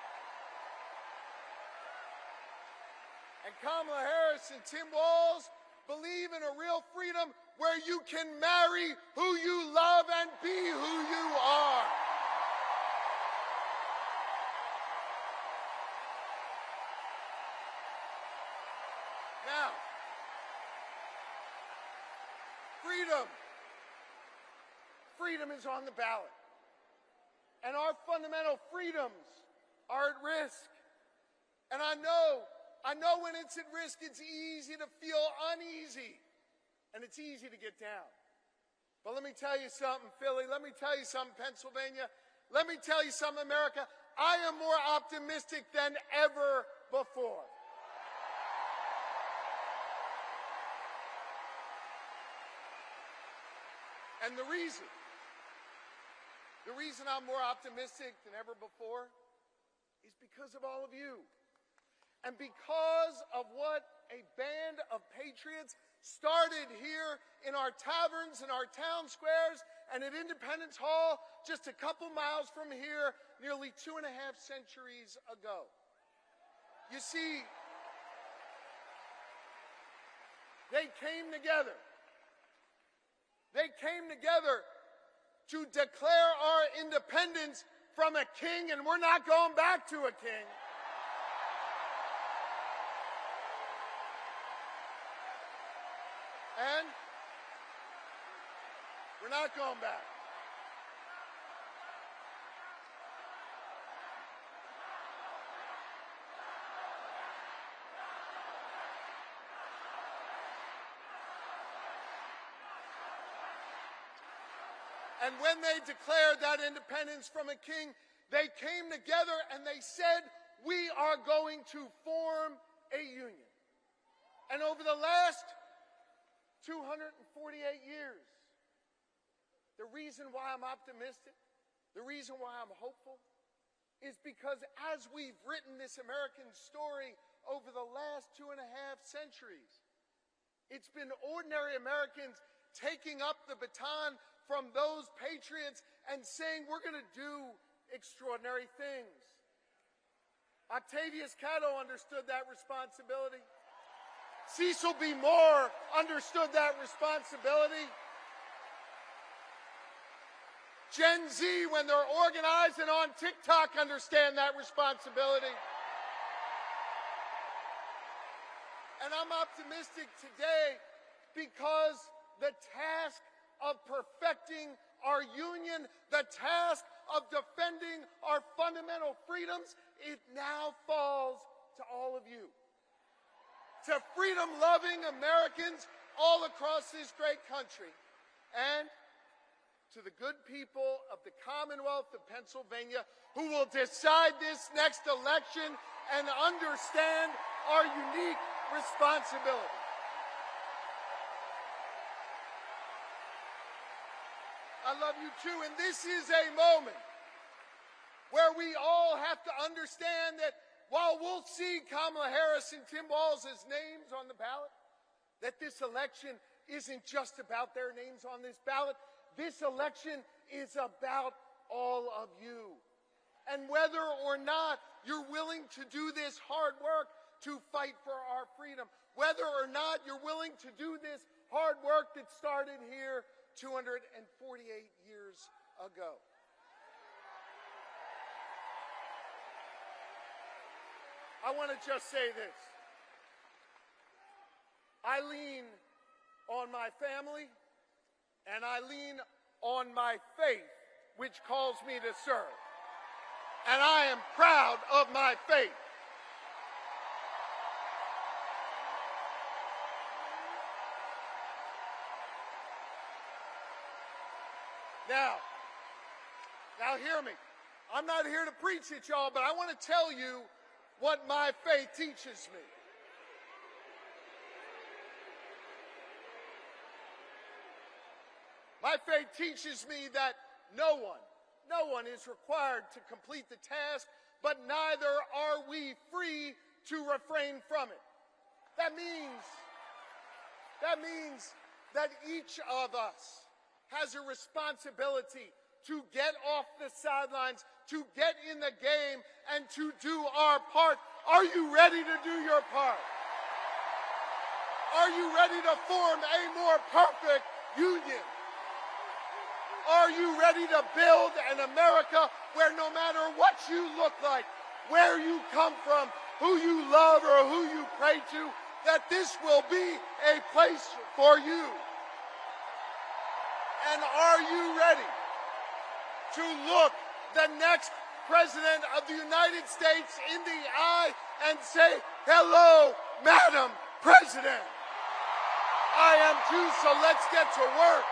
Kamala Harris and Tim Walz believe in a real freedom where you can marry who you love and be who you are. Now, freedom. Freedom is on the ballot. And our fundamental freedoms are at risk. And I know when it's at risk, it's easy to feel uneasy. And it's easy to get down. But let me tell you something, Philly. Let me tell you something, Pennsylvania. Let me tell you something, America. I am more optimistic than ever before. And the reason I'm more optimistic than ever before is because of all of you. And because of what a band of patriots started here in our taverns, in our town squares, and at Independence Hall, just a couple miles from here, nearly 2.5 centuries ago. You see, they came together. They came together to declare our independence from a king, and we're not going back to a king. And we're not going back. And when they declared that independence from a king, they came together and they said, we are going to form a union. And over the last 248 years, the reason why I'm optimistic, the reason why I'm hopeful, is because as we've written this American story over the last 2.5 centuries, it's been ordinary Americans taking up the baton from those patriots and saying we're going to do extraordinary things. Octavius Catto understood that responsibility. Cecil B. Moore understood that responsibility. Gen Z, when they're organized and on TikTok, understand that responsibility. And I'm optimistic today because the task of perfecting our union, the task of defending our fundamental freedoms, it now falls to all of you. To freedom-loving Americans all across this great country. And to the good people of the Commonwealth of Pennsylvania who will decide this next election and understand our unique responsibility. I love you too, and this is a moment where we all have to understand that while we'll see Kamala Harris and Tim Walz as names on the ballot, that this election isn't just about their names on this ballot. This election is about all of you. And whether or not you're willing to do this hard work to fight for our freedom, whether or not you're willing to do this hard work that started here 248 years ago. I want to just say this. I lean on my family and I lean on my faith, which calls me to serve. And I am proud of my faith. Now hear me. I'm not here to preach at y'all, but I want to tell you what my faith teaches me. My faith teaches me that no one is required to complete the task, but neither are we free to refrain from it. That means that each of us has a responsibility to get off the sidelines, to get in the game, and to do our part. Are you ready to do your part? Are you ready to form a more perfect union? Are you ready to build an America where no matter what you look like, where you come from, who you love or who you pray to, that this will be a place for you? And are you ready to look the next President of the United States in the eye and say, "Hello, Madam President"? I am too, so let's get to work.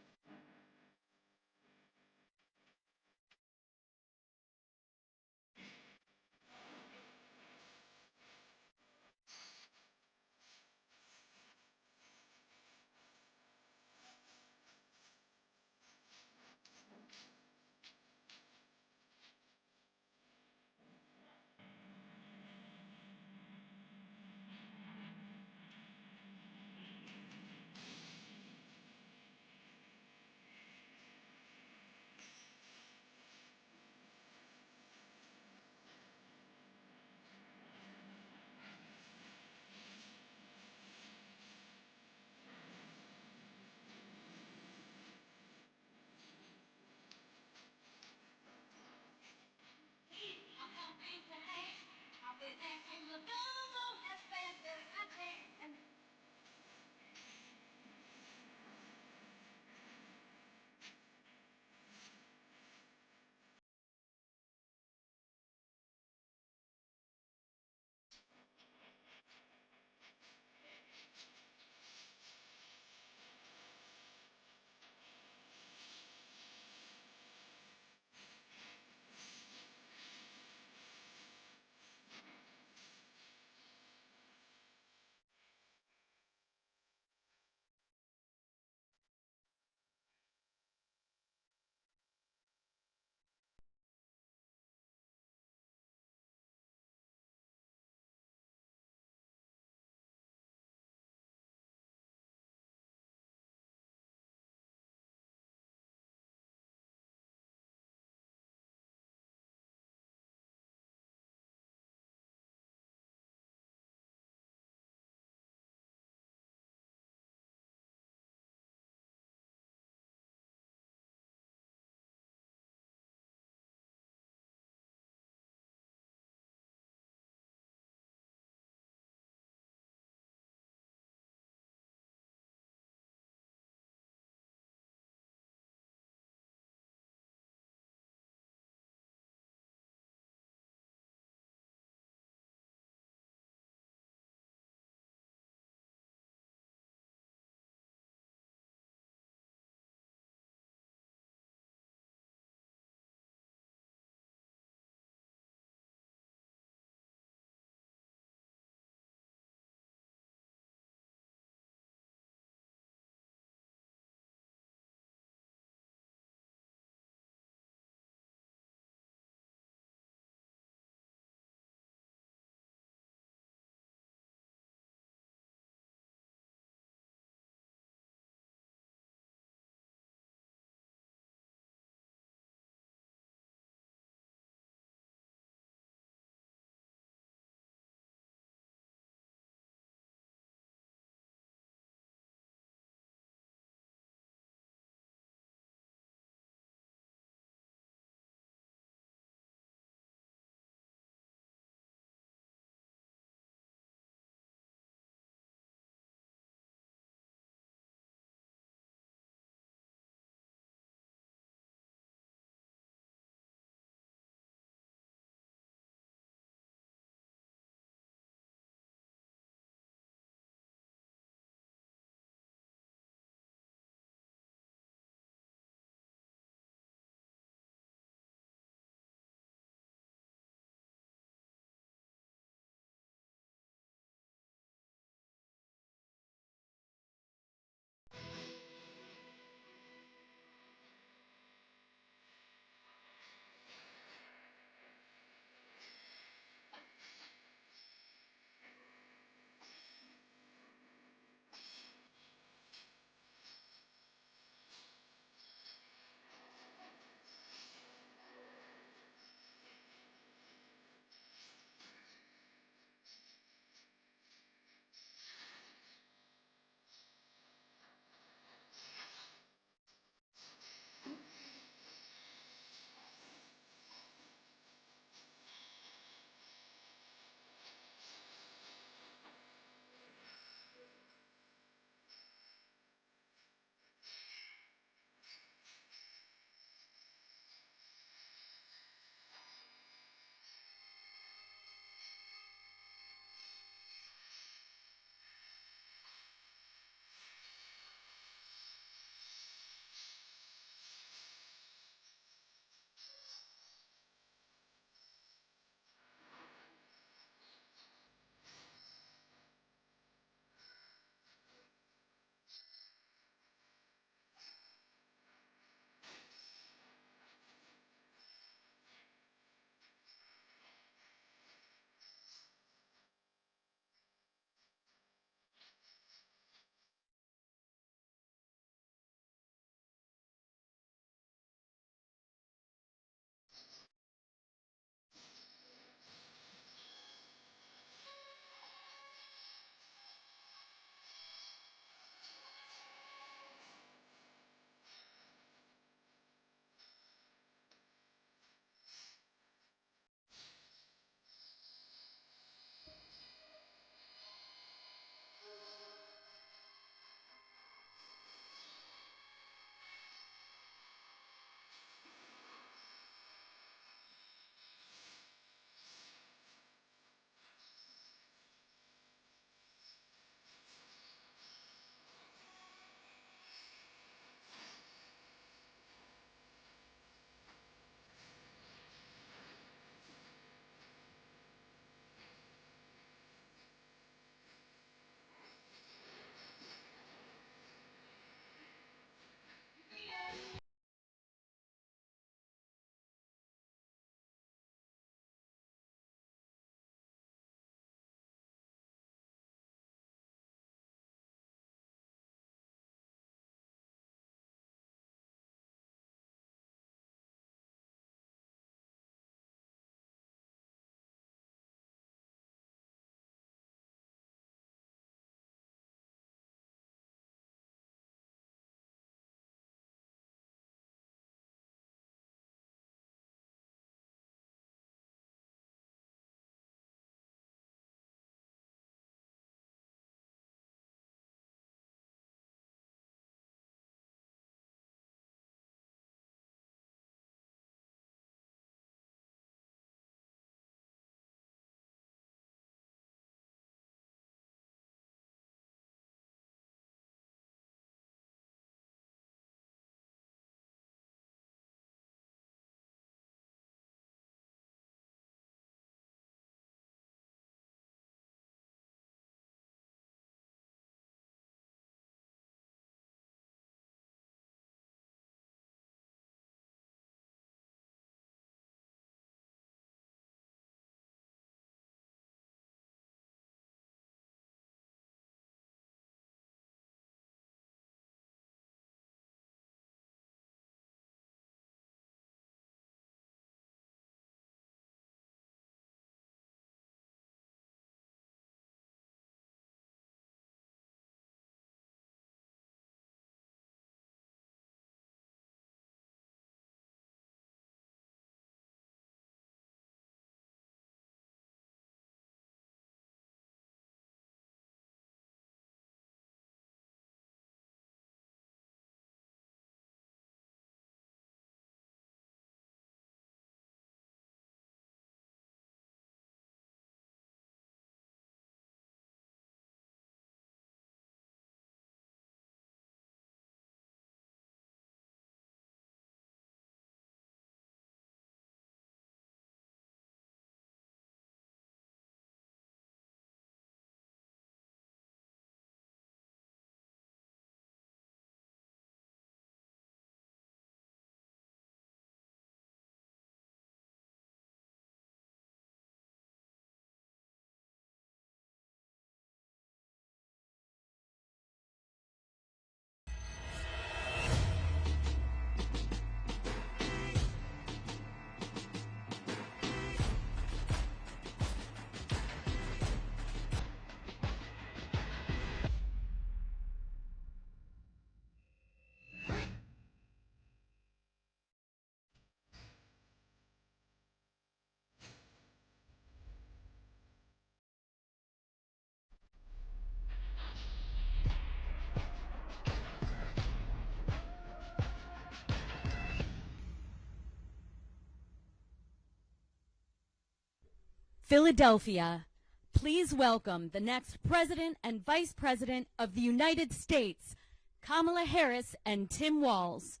Philadelphia, please welcome the next President and Vice President of the United States, Kamala Harris and Tim Walz.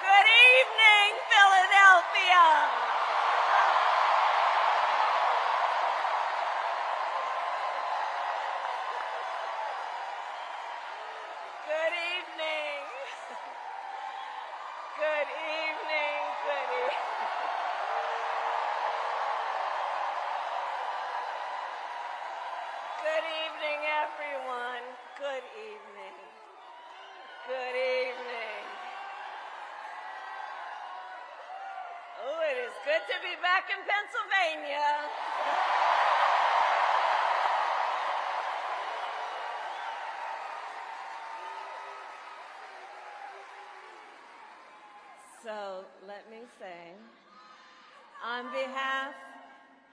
Good evening, Philadelphia. Good evening. Good evening. Good evening. Good evening, everyone. Good evening. Good evening. Oh, it is good to be back in Pennsylvania. So let me say, on behalf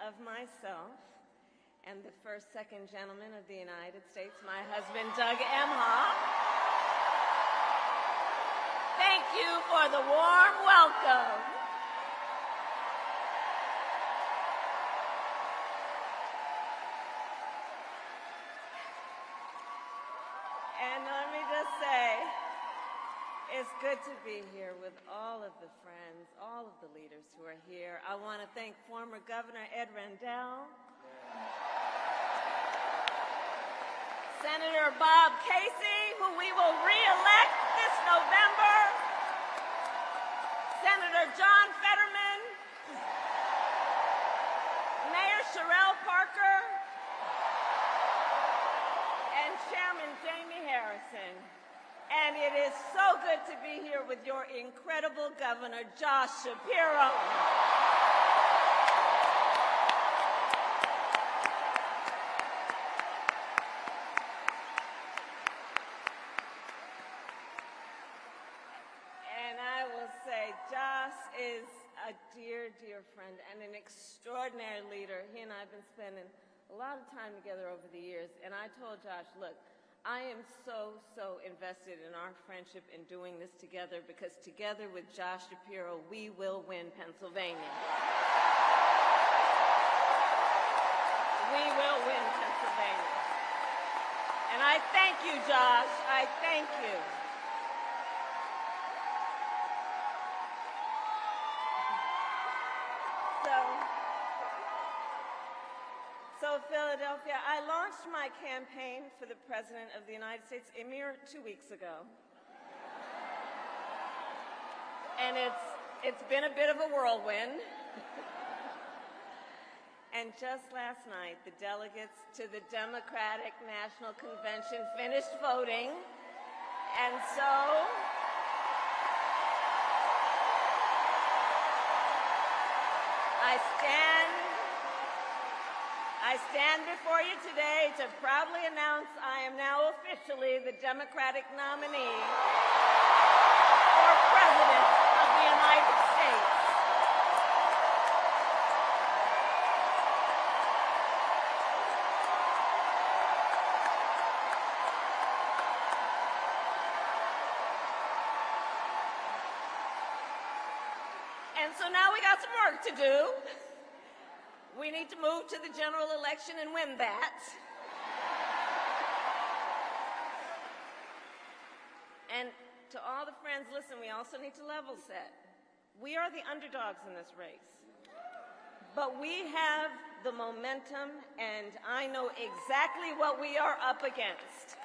of myself and the second gentleman of the United States, my husband, Doug Emhoff, thank you for the warm welcome. And let me just say, it's good to be here with all of the friends, all of the leaders who are here. I want to thank former Governor Ed Rendell, Senator Bob Casey, who we will re-elect this November, Senator John Fetterman, Mayor Sherelle Parker, and Chairman Jamie Harrison. And it is so good to be here with your incredible Governor, Josh Shapiro. And I will say, Josh is a dear, dear friend and an extraordinary leader. He and I have been spending a lot of time together over the years. And I told Josh, look, I am so invested in our friendship in doing this together, because together with Josh Shapiro, we will win Pennsylvania. We will win Pennsylvania. And I thank you, Josh. I thank you. So Philadelphia, I launched my campaign for the President of the United States a mere 2 weeks ago. And it's been a bit of a whirlwind. And just last night, the delegates to the Democratic National Convention finished voting. And so I stand before you today to proudly announce I am now officially the Democratic nominee for President of the United States. And so now we got some work to do. We need to move to the general election and win that. And to all the friends, listen, we also need to level set. We are the underdogs in this race. But we have the momentum, and I know exactly what we are up against.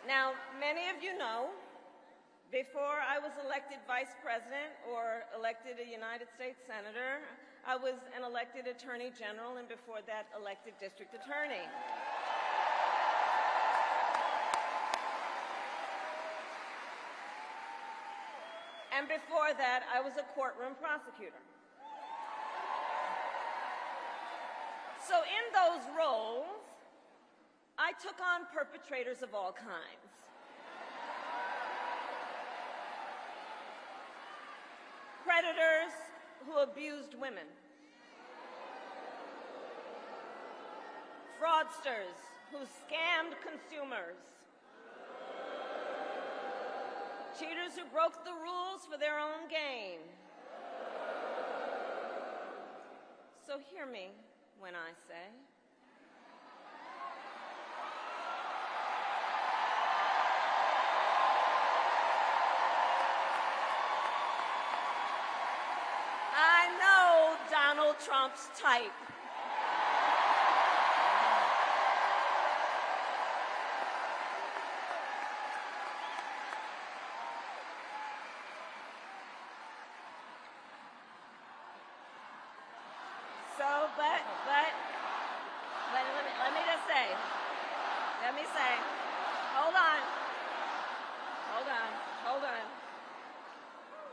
Now, many of you know, before I was elected vice president or elected a United States senator, I was an elected attorney general, and before that, elected district attorney. And before that, I was a courtroom prosecutor. So in those roles, I took on perpetrators of all kinds. Predators who abused women. Fraudsters who scammed consumers. Cheaters who broke the rules for their own gain. So hear me when I say, I know Donald Trump's type. So, but let me say, hold on.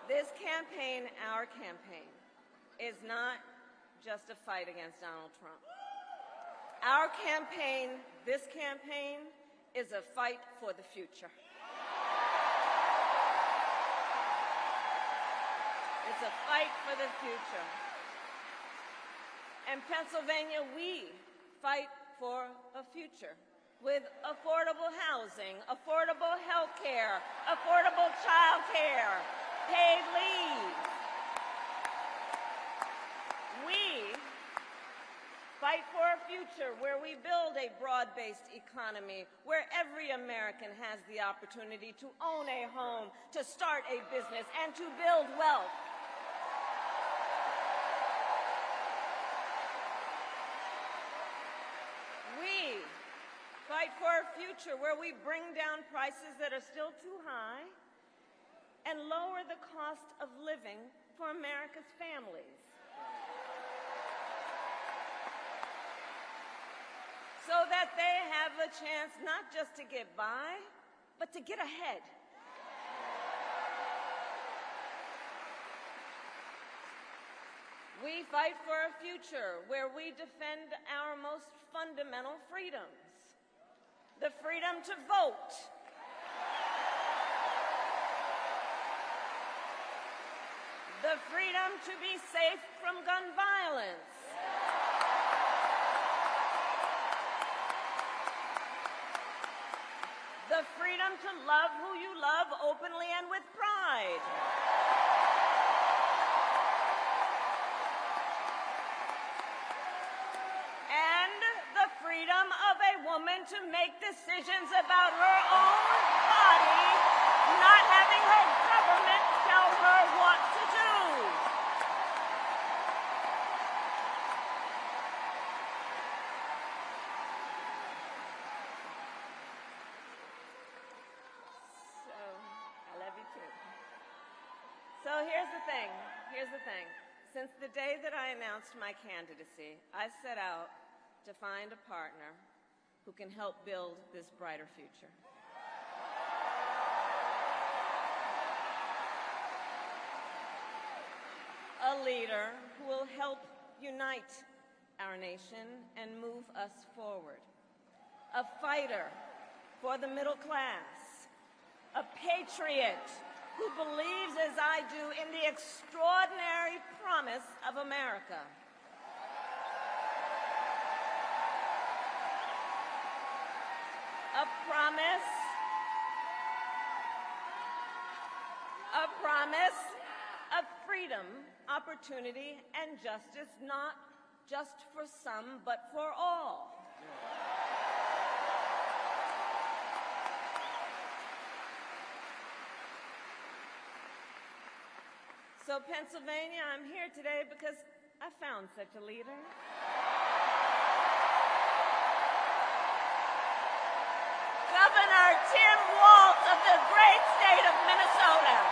This campaign, our campaign, is not just a fight against Donald Trump. Our campaign, this campaign, is a fight for the future. It's a fight for the future. In Pennsylvania, we fight for a future with affordable housing, affordable health care, affordable child care, paid leave. We fight for a future where we build a broad-based economy, where every American has the opportunity to own a home, to start a business, and to build wealth. We fight for a future where we bring down prices that are still too high and lower the cost of living for America's families. So that they have a chance not just to get by, but to get ahead. We fight for a future where we defend our most fundamental freedoms. The freedom to vote. The freedom to be safe from gun violence. The freedom to love who you love openly and with pride. And the freedom freedom of a woman to make decisions about her own body, not having her government tell her what to do. So, I love you too. So here's the thing. Since the day that I announced my candidacy, I set out to find a partner who can help build this brighter future. A leader who will help unite our nation and move us forward. A fighter for the middle class. A patriot who believes, as I do, in the extraordinary promise of America. A promise of freedom, opportunity, and justice, not just for some, but for all. So, Pennsylvania, I'm here today because I found such a leader. Governor Tim Walz of the great state of Minnesota.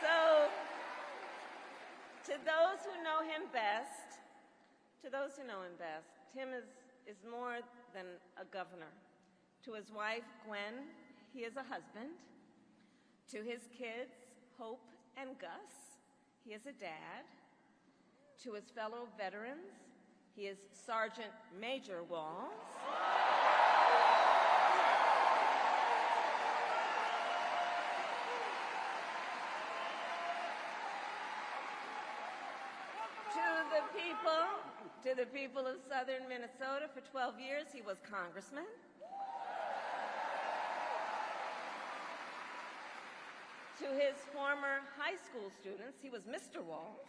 So, to those who know him best, Tim is more than a governor. To his wife, Gwen, he is a husband. To his kids, Hope and Gus, he is a dad. To his fellow veterans, he is Sergeant Major Walz. To the people of southern Minnesota, for 12 years, he was congressman. To his former high school students, he was Mr. Walz.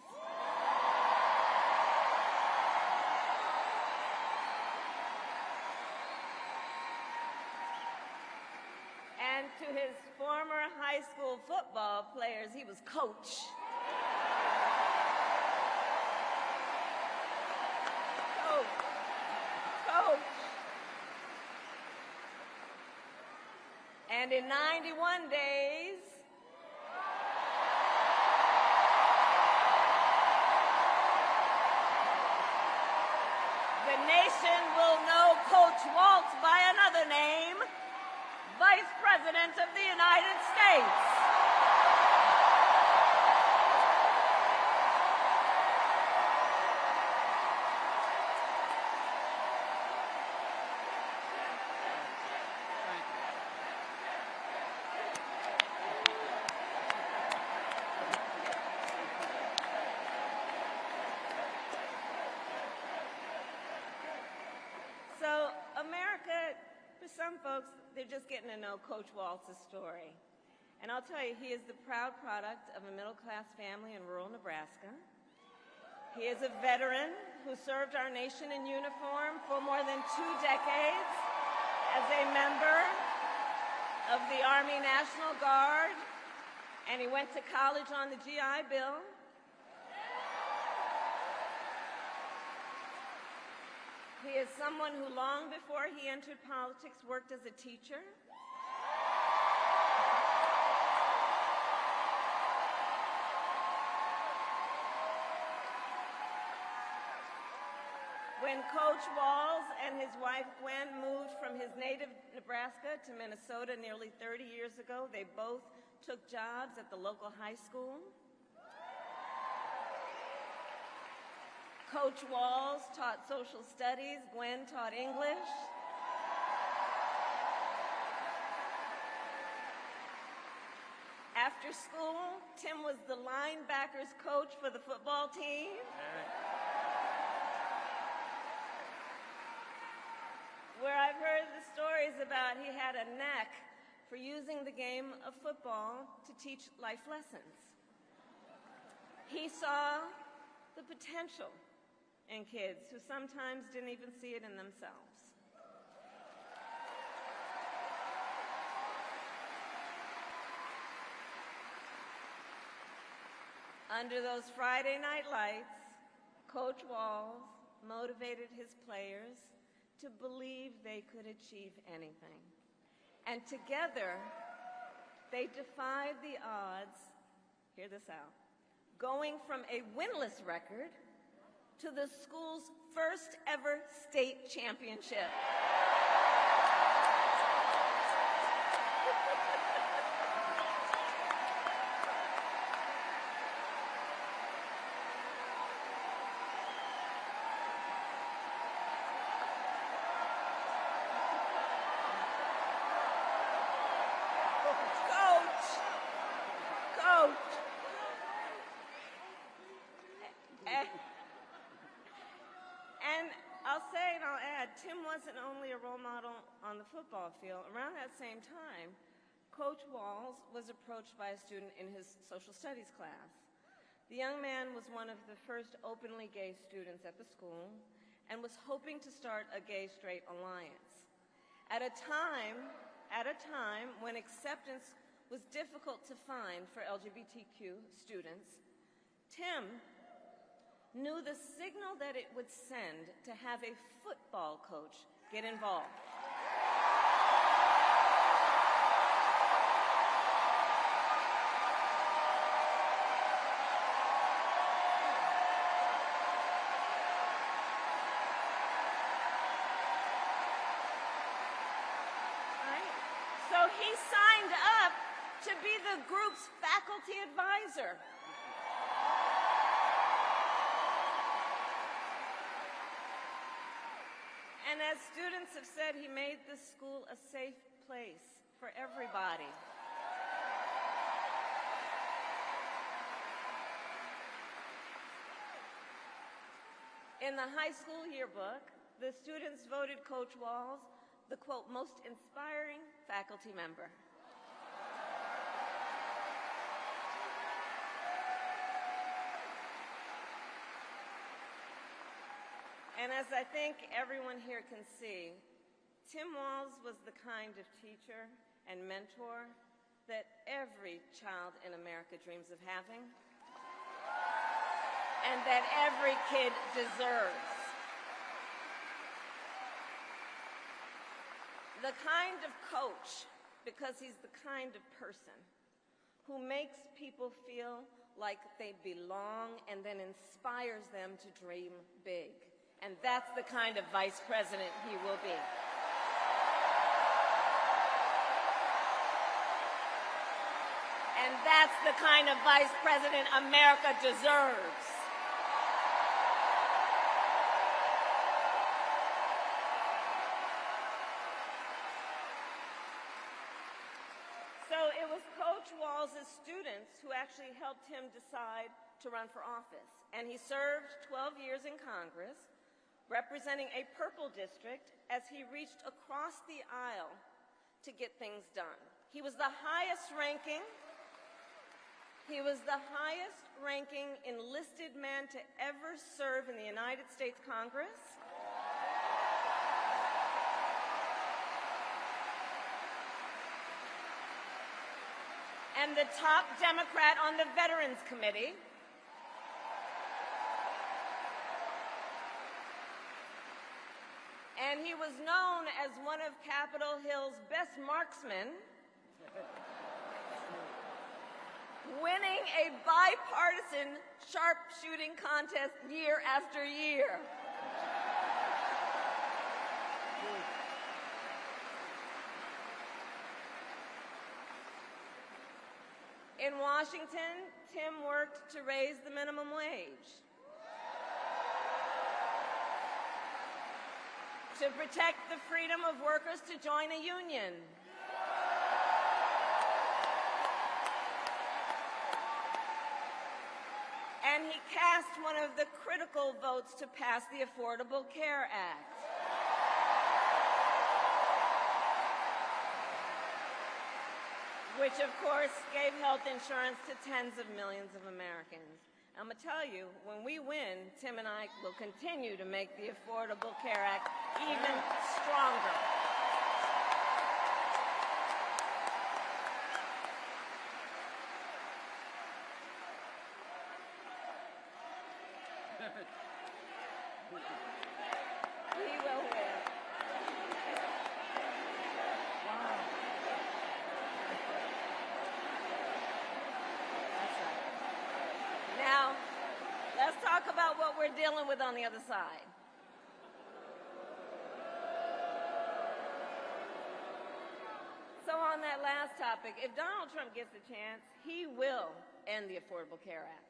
And to his former high school football players, he was Coach. And in 91 days, the nation will know Coach Walz by another name, Vice President of the United States. So America, for some folks, they're just getting to know Coach Walz's story. And I'll tell you, he is the proud product of a middle-class family in rural Nebraska. He is a veteran who served our nation in uniform for more than 2 decades as a member of the Army National Guard, and he went to college on the GI Bill. He is someone who, long before he entered politics, worked as a teacher. When Coach Walz and his wife Gwen moved from his native Nebraska to Minnesota nearly 30 years ago, they both took jobs at the local high school. Coach Walz taught social studies, Gwen taught English. After school, Tim was the linebackers coach for the football team. stories about he had a knack for using the game of football to teach life lessons. He saw the potential in kids who sometimes didn't even see it in themselves. Under those Friday night lights, Coach Walz motivated his players to believe they could achieve anything. And together, they defied the odds, hear this out, going from a winless record to the school's first ever state championship. And I'll say and I'll add, Tim wasn't only a role model on the football field. Around that same time, Coach Walz was approached by a student in his social studies class. The young man was one of the first openly gay students at the school and was hoping to start a gay-straight alliance. At a time when acceptance was difficult to find for LGBTQ students, Tim knew the signal that it would send to have a football coach get involved. So he signed up to be the group's faculty advisor. And as students have said, he made the school a safe place for everybody. In the high school yearbook, the students voted Coach Walz the, quote, most inspiring faculty member. And as I think everyone here can see, Tim Walz was the kind of teacher and mentor that every child in America dreams of having, and that every kid deserves. The kind of coach, because he's the kind of person who makes people feel like they belong and then inspires them to dream big. And that's the kind of vice president he will be. And that's the kind of vice president America deserves. So it was Coach Walz's students who actually helped him decide to run for office. And he served 12 years in Congress, representing a purple district as he reached across the aisle to get things done. He was the highest ranking enlisted man to ever serve in the United States Congress. And the top Democrat on the Veterans Committee. And he was known as one of Capitol Hill's best marksmen, winning a bipartisan sharpshooting contest year after year. In Washington, Tim worked to raise the minimum wage, to protect the freedom of workers to join a union, and he cast one of the critical votes to pass the Affordable Care Act. which of course gave health insurance to tens of millions of Americans. I'm going to tell you, when we win, Tim and I will continue to make the Affordable Care Act even stronger. We will win. Wow. That's right. Now, let's talk about what we're dealing with on the other side. So on that last topic, if Donald Trump gets a chance, he will end the Affordable Care Act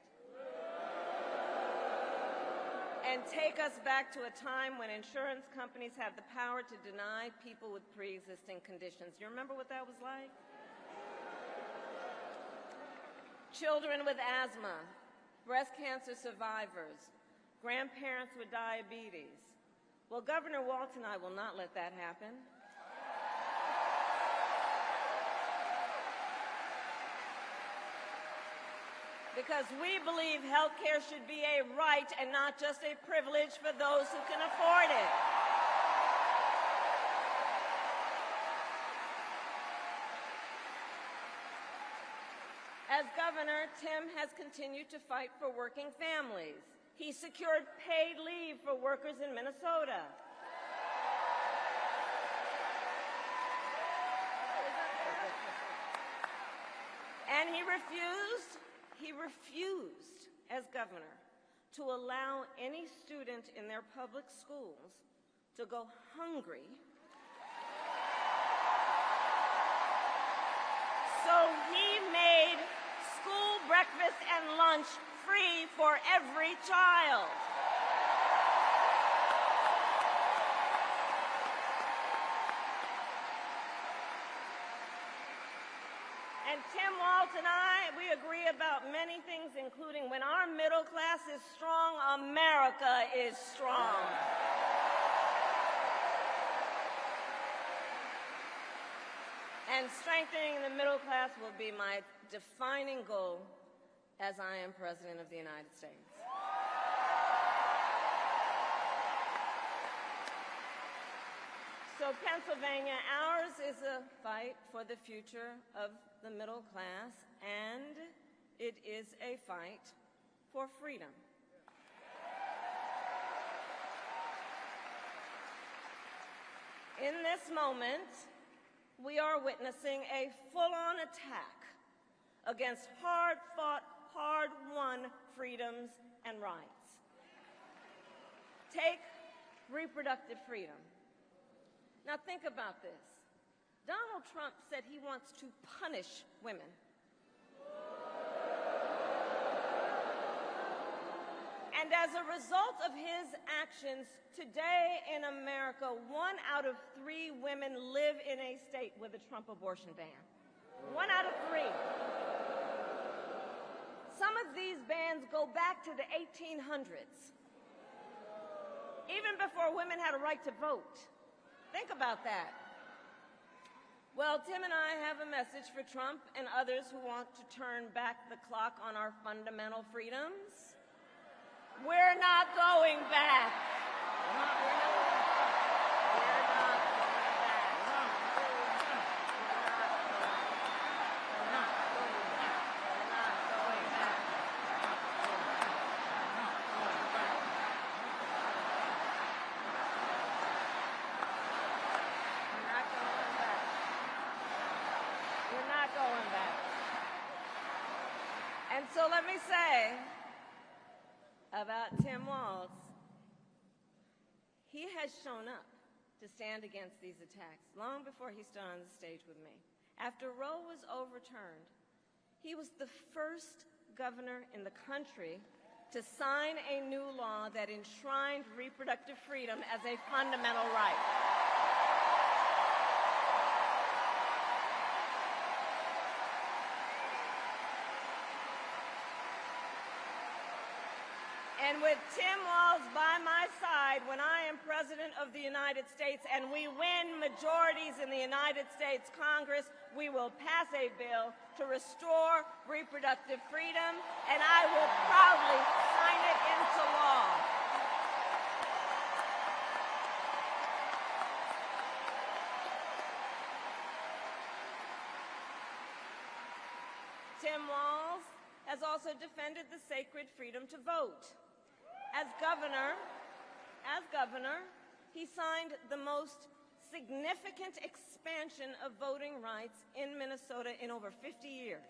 and take us back to a time when insurance companies had the power to deny people with pre-existing conditions. You remember what that was like? Children with asthma, breast cancer survivors, grandparents with diabetes. Well, Governor Walz and I will not let that happen. Because we believe health care should be a right and not just a privilege for those who can afford it. As governor, Tim has continued to fight for working families. He secured paid leave for workers in Minnesota. And he refused as governor to allow any student in their public schools to go hungry. So he made school breakfast and lunch free for every child. And Tim Walz and I, we agree about many things, including when our middle class is strong, America is strong. And strengthening the middle class will be my defining goal as I am President of the United States. So Pennsylvania, ours is a fight for the future of the middle class, and it is a fight for freedom. In this moment, we are witnessing a full-on attack against hard-fought, hard-won freedoms and rights. Take reproductive freedom. Now think about this. Donald Trump said he wants to punish women. And as a result of his actions, today in America, 1 out of 3 women live in a state with a Trump abortion ban. 1 out of 3. Some of these bans go back to the 1800s, even before women had a right to vote. Think about that. Well, Tim and I have a message for Trump and others who want to turn back the clock on our fundamental freedoms. We're not going back. We're not going back. And so let me say about Tim Walz, he has shown up to stand against these attacks long before he stood on the stage with me. After Roe was overturned, he was the first governor in the country to sign a new law that enshrined reproductive freedom as a fundamental right. And with Tim Walz by my side when I am president, President of the United States and we win majorities in the United States Congress, we will pass a bill to restore reproductive freedom, and I will proudly sign it into law. Tim Walz has also defended the sacred freedom to vote. As governor, he signed the most significant expansion of voting rights in Minnesota in over 50 years.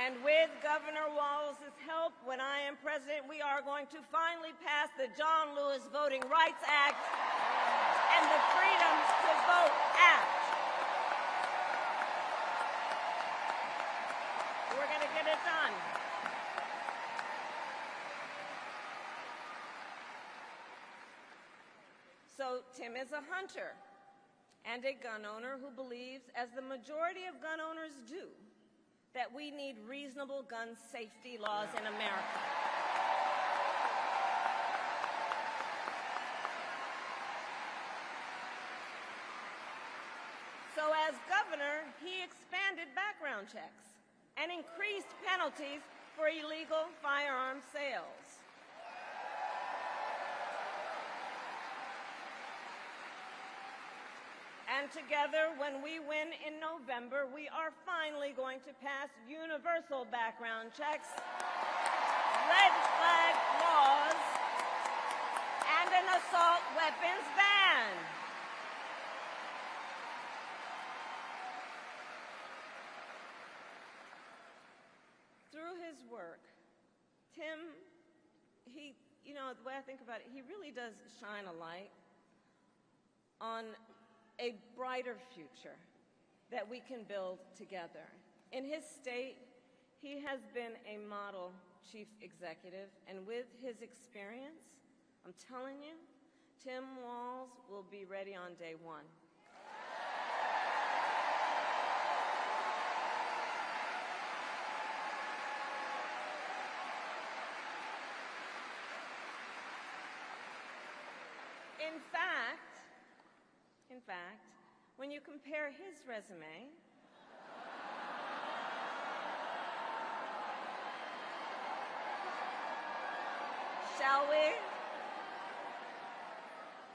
And with Governor Walz's help, when I am president, we are going to finally pass the John Lewis Voting Rights Act and the Freedoms to Vote Act. We're going to get it done. So Tim is a hunter and a gun owner who believes, as the majority of gun owners do, that we need reasonable gun safety laws in America. So as governor, he expanded background checks and increased penalties for illegal firearm sales. And together, when we win in November, we are finally going to pass universal background checks, red flag laws, and an assault weapons ban. Through his work, Tim, the way I think about it, he really does shine a light on a brighter future that we can build together. In his state, he has been a model chief executive, and with his experience, I'm telling you, Tim Walz will be ready on day one. In fact, when you compare his resume shall we,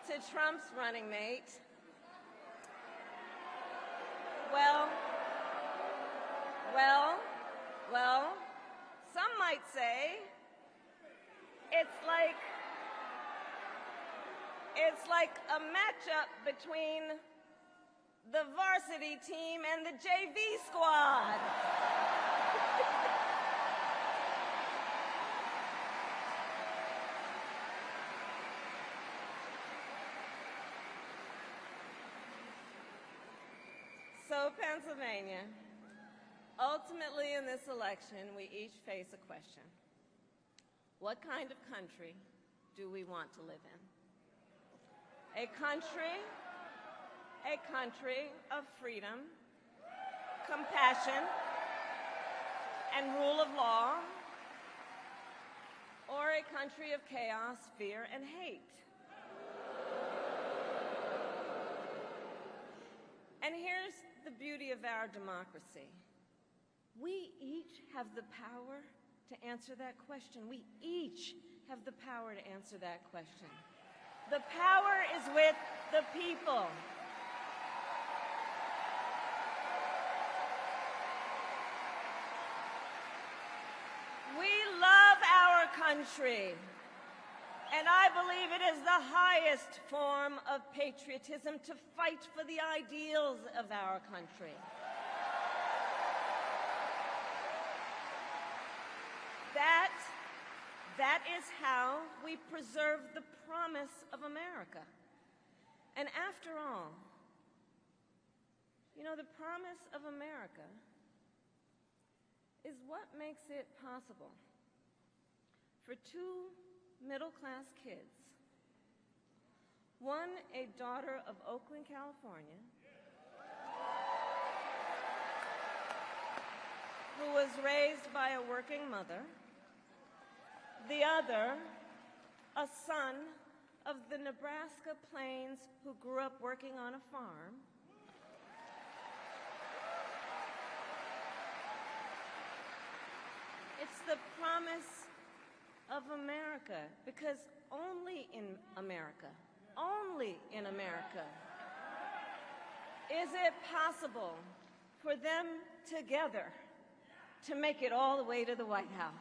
to Trump's running mate, well, some might say it's like a matchup between the varsity team and the JV squad. So, Pennsylvania, ultimately in this election, we each face a question. What kind of country do we want to live in? A country of freedom, compassion, and rule of law, or a country of chaos, fear, and hate? And here's the beauty of our democracy. We each have the power to answer that question. We each have the power to answer that question. The power is with the people. We love our country, and I believe it is the highest form of patriotism to fight for the ideals of our country. That is how we preserve the promise of America. And after all, the promise of America is what makes it possible for two middle-class kids, one a daughter of Oakland, California, who was raised by a working mother. The other, a son of the Nebraska plains who grew up working on a farm. It's the promise of America, because only in America, is it possible for them together to make it all the way to the White House.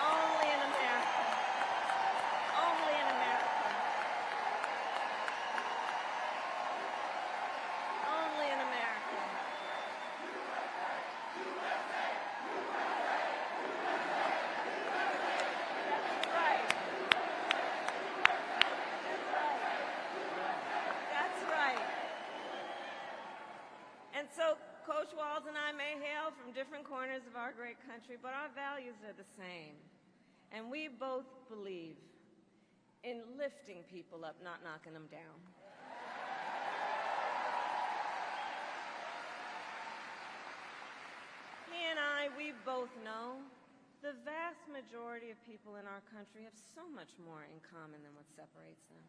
Only in America. Only in America. Only in America. That's right. That's right. And so Coach Walz and I may hail from different corners of our great country, but our values are the same. And we both believe in lifting people up, not knocking them down. He and I, we both know the vast majority of people in our country have so much more in common than what separates them.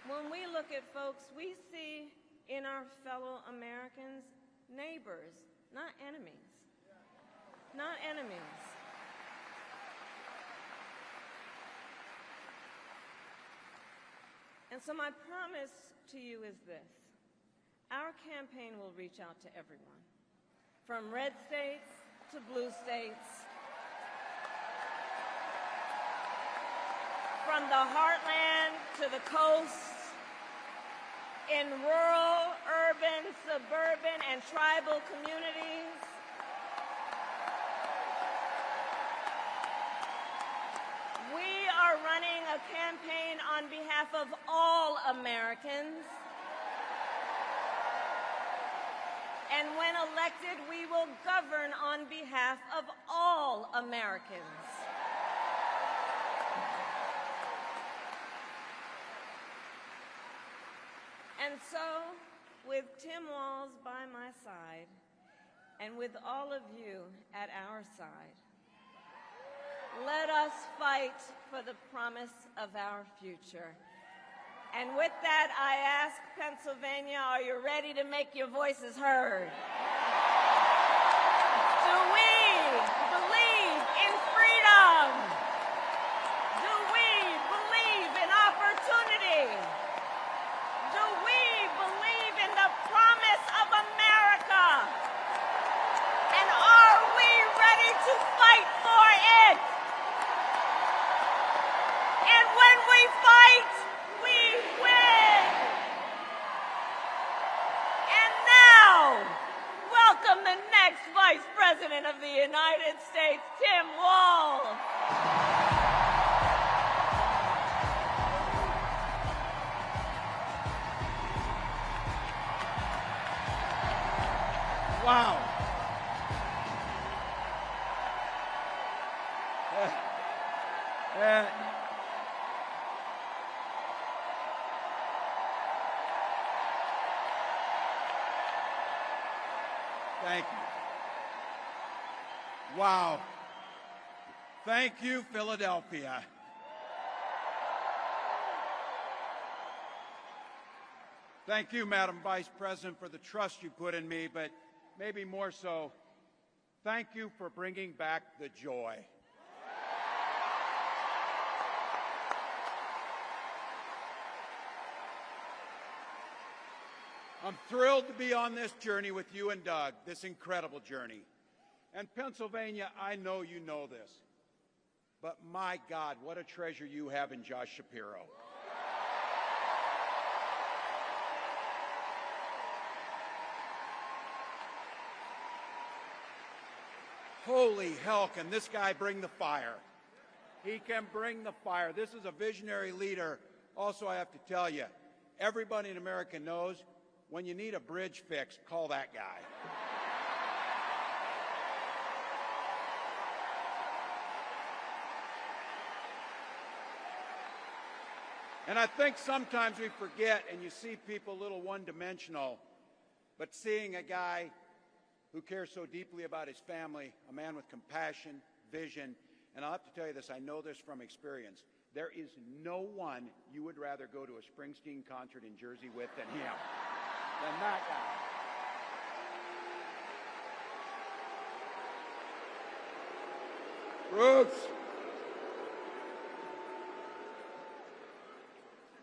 When we look at folks, we see in our fellow Americans neighbors, not enemies. Not enemies. And so my promise to you is this. Our campaign will reach out to everyone, from red states to blue states, from the heartland to the coast, in rural, urban, suburban, and tribal communities. We are running a campaign on behalf of all Americans. And when elected, we will govern on behalf of all Americans. And so, with Tim Walz by my side, and with all of you at our side, let us fight for the promise of our future. And with that, I ask Pennsylvania, are you ready to make your voices heard? Do we believe in freedom? Do we believe in opportunity? Do we believe in the promise of America? And are we ready to fight for it? And when we fight, we win. And now, welcome the next Vice President of the United States, Tim Walz. Wow. Thank you. Wow. Thank you, Philadelphia. Thank you, Madam Vice President, for the trust you put in me, but maybe more so, thank you for bringing back the joy. I'm thrilled to be on this journey with you and Doug, this incredible journey. And Pennsylvania, I know you know this, but my God, what a treasure you have in Josh Shapiro. Holy hell, can this guy bring the fire? He can bring the fire. This is a visionary leader. Also, I have to tell you, everybody in America knows when you need a bridge fixed, call that guy. And I think sometimes we forget, and you see people a little one-dimensional, but seeing a guy who cares so deeply about his family, a man with compassion, vision, and I'll have to tell you this, I know this from experience, there is no one you would rather go to a Springsteen concert in Jersey with than him, than that guy. Bruce!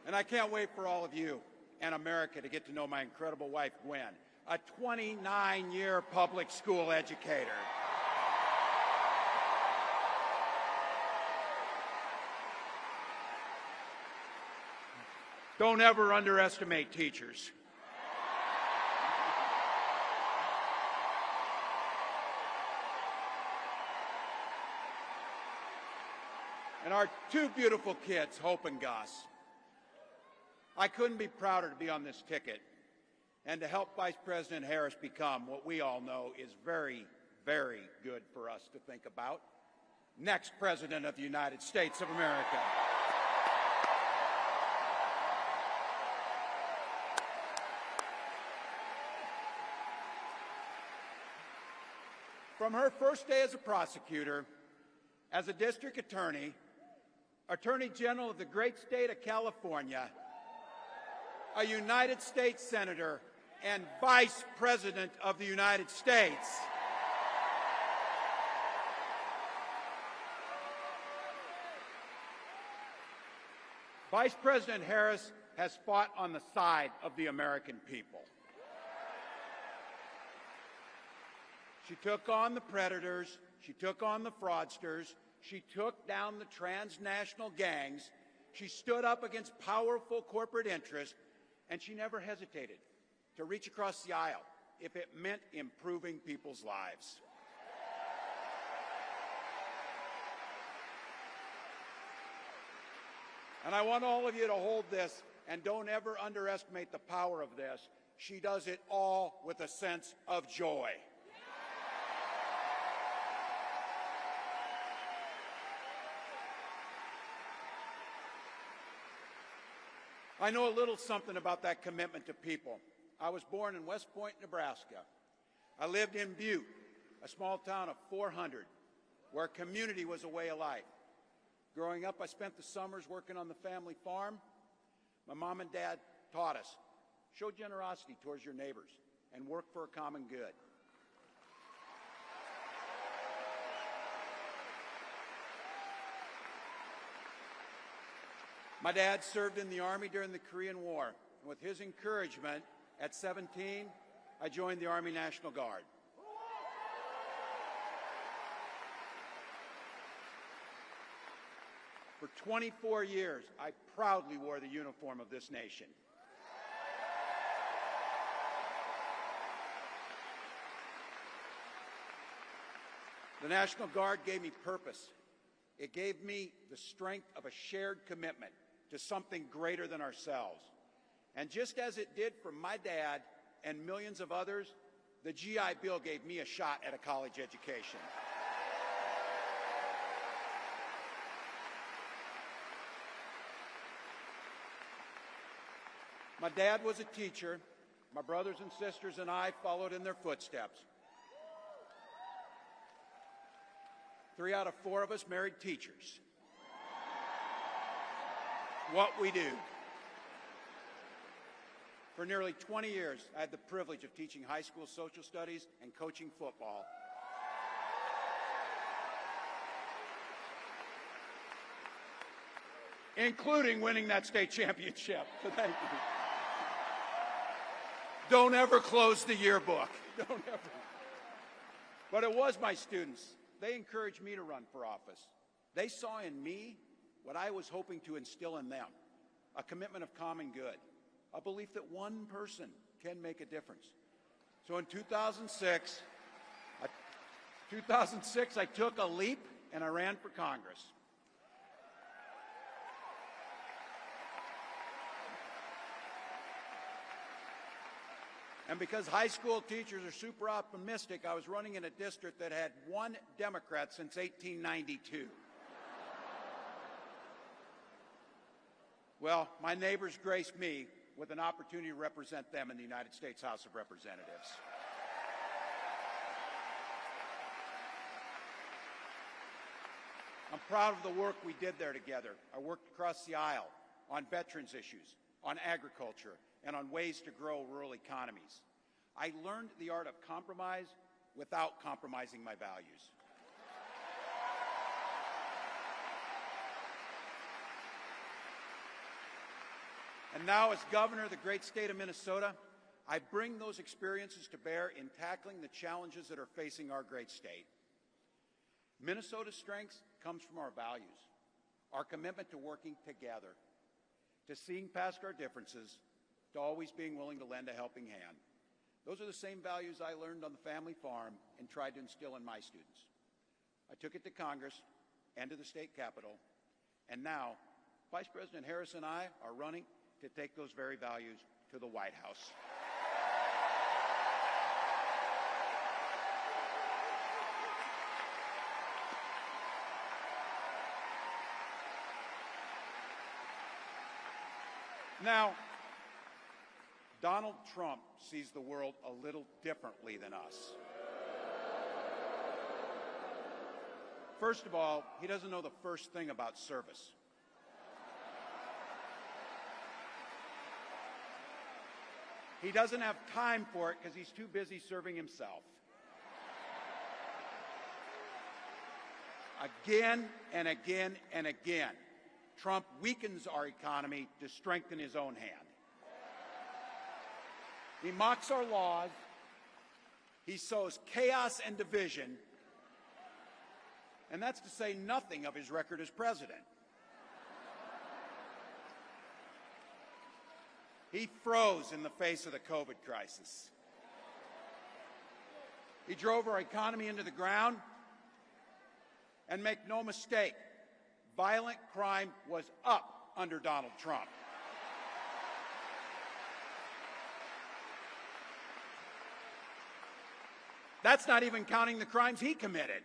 And I can't wait for all of you and America to get to know my incredible wife, Gwen, a 29-year public school educator. Don't ever underestimate teachers. And our two beautiful kids, Hope and Gus. I couldn't be prouder to be on this ticket and to help Vice President Harris become what we all know is very, very good for us to think about. Next President of the United States of America. From her first day as a prosecutor, as a district attorney, Attorney General of the great state of California, a United States Senator, and Vice President of the United States. Vice President Harris has fought on the side of the American people. She took on the predators, she took on the fraudsters, she took down the transnational gangs, she stood up against powerful corporate interests, and she never hesitated to reach across the aisle if it meant improving people's lives. And I want all of you to hold this, and don't ever underestimate the power of this. She does it all with a sense of joy. I know a little something about that commitment to people. I was born in West Point, Nebraska. I lived in Butte, a small town of 400, where community was a way of life. Growing up, I spent the summers working on the family farm. My mom and dad taught us, show generosity towards your neighbors and work for a common good. My dad served in the Army during the Korean War. With his encouragement, at 17, I joined the Army National Guard. For 24 years, I proudly wore the uniform of this nation. The National Guard gave me purpose. It gave me the strength of a shared commitment to something greater than ourselves. And just as it did for my dad and millions of others, the GI Bill gave me a shot at a college education. My dad was a teacher. My brothers and sisters and I followed in their footsteps. 3 out of 4 of us married teachers. What we do. For nearly 20 years, I had the privilege of teaching high school social studies and coaching football. Including winning that state championship. So thank you. Don't ever close the yearbook. Don't ever. But it was my students. They encouraged me to run for office. They saw in me what I was hoping to instill in them, a commitment of common good, a belief that one person can make a difference. So in 2006, I took a leap and I ran for Congress. And because high school teachers are super optimistic, I was running in a district that had 1 Democrat since 1892. Well, my neighbors graced me with an opportunity to represent them in the United States House of Representatives. I'm proud of the work we did there together. I worked across the aisle on veterans issues, on agriculture, and on ways to grow rural economies. I learned the art of compromise without compromising my values. And now, as governor of the great state of Minnesota, I bring those experiences to bear in tackling the challenges that are facing our great state. Minnesota's strength comes from our values, our commitment to working together, to seeing past our differences, to always being willing to lend a helping hand. Those are the same values I learned on the family farm and tried to instill in my students. I took it to Congress and to the state capitol, and now Vice President Harris and I are running to take those very values to the White House. Now, Donald Trump sees the world a little differently than us. First of all, he doesn't know the first thing about service. He doesn't have time for it because he's too busy serving himself. Again and again and again, Trump weakens our economy to strengthen his own hand. He mocks our laws. He sows chaos and division. And that's to say nothing of his record as president. He froze in the face of the COVID crisis. He drove our economy into the ground. And make no mistake, violent crime was up under Donald Trump. That's not even counting the crimes he committed.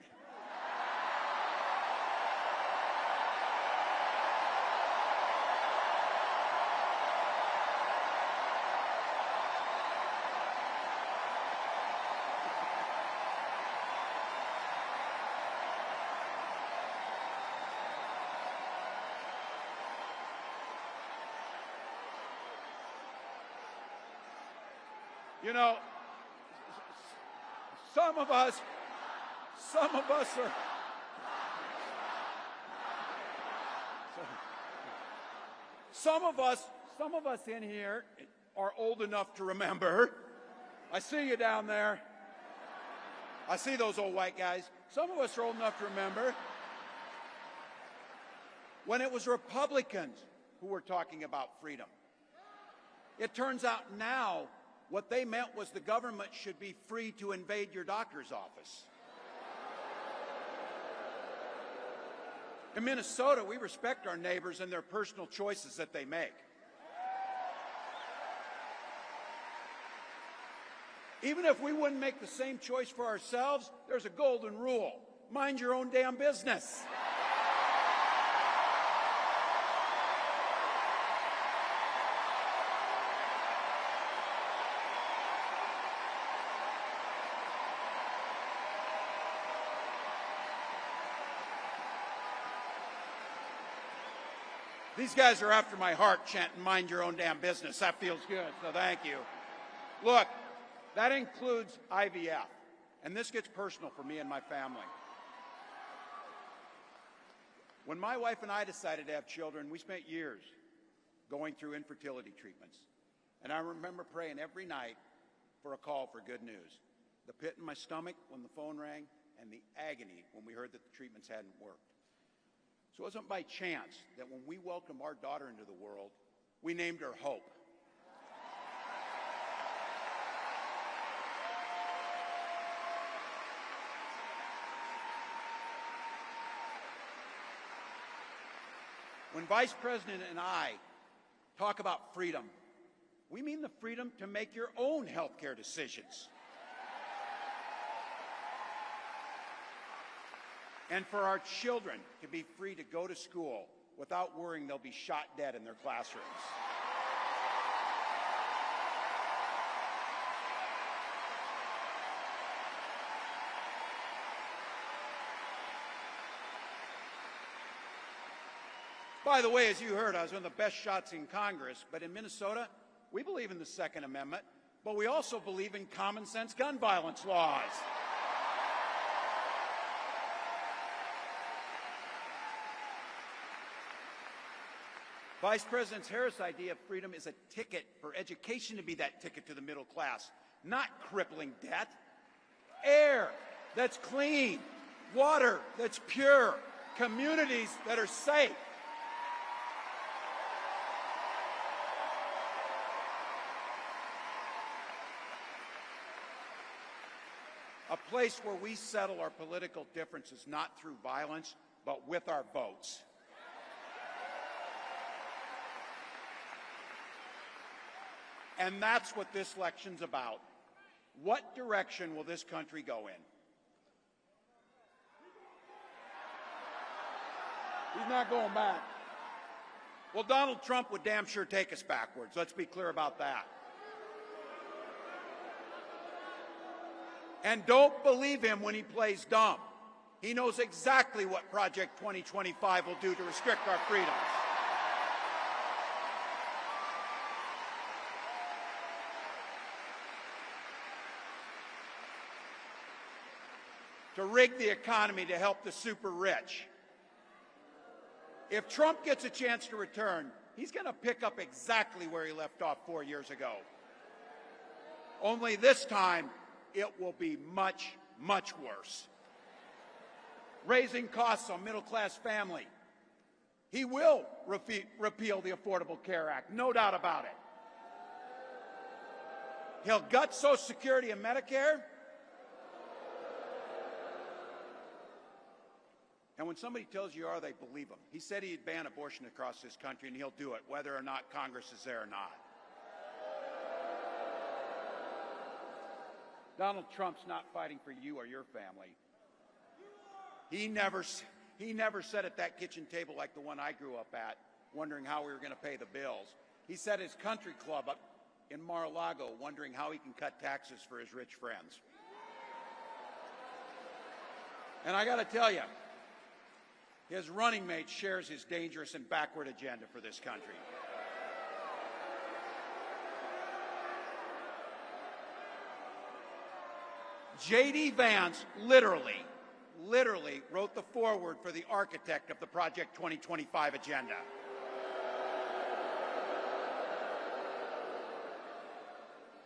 You know, some of us are, some of us in here are old enough to remember. I see you down there. I see those old white guys. Some of us are old enough to remember when it was Republicans who were talking about freedom. It turns out now what they meant was the government should be free to invade your doctor's office. In Minnesota, we respect our neighbors and their personal choices that they make. Even if we wouldn't make the same choice for ourselves, there's a golden rule. Mind your own damn business. These guys are after my heart chanting, mind your own damn business. That feels good, so thank you. Look, that includes IVF, and this gets personal for me and my family. When my wife and I decided to have children, we spent years going through infertility treatments. And I remember praying every night for a call for good news. The pit in my stomach when the phone rang, and the agony when we heard that the treatments hadn't worked. So it wasn't by chance that when we welcomed our daughter into the world, we named her Hope. When Vice President and I talk about freedom, we mean the freedom to make your own health care decisions. And for our children to be free to go to school without worrying they'll be shot dead in their classrooms. By the way, as you heard, I was one of the best shots in Congress, but in Minnesota, we believe in the Second Amendment, but we also believe in common sense gun violence laws. Vice President Harris' idea of freedom is a ticket for education to be that ticket to the middle class, not crippling debt. Air that's clean, water that's pure, communities that are safe. A place where we settle our political differences not through violence, but with our votes. And that's what this election's about. What direction will this country go in? He's not going back. Well, Donald Trump would damn sure take us backwards. Let's be clear about that. And don't believe him when he plays dumb. He knows exactly what Project 2025 will do to restrict our freedoms. To rig the economy to help the super rich. If Trump gets a chance to return, he's going to pick up exactly where he left off 4 years ago. Only this time, it will be much, much worse. Raising costs on middle-class family. He will repeal the Affordable Care Act, no doubt about it. He'll gut Social Security and Medicare. And when somebody tells you are, they believe him. He said he'd ban abortion across this country, and he'll do it, whether or not Congress is there or not. Donald Trump's not fighting for you or your family. He never sat at that kitchen table like the one I grew up at, wondering how we were going to pay the bills. He sat at his country club up in Mar-a-Lago, wondering how he can cut taxes for his rich friends. And I got to tell you, his running mate shares his dangerous and backward agenda for this country. J.D. Vance literally wrote the foreword for the architect of the Project 2025 agenda.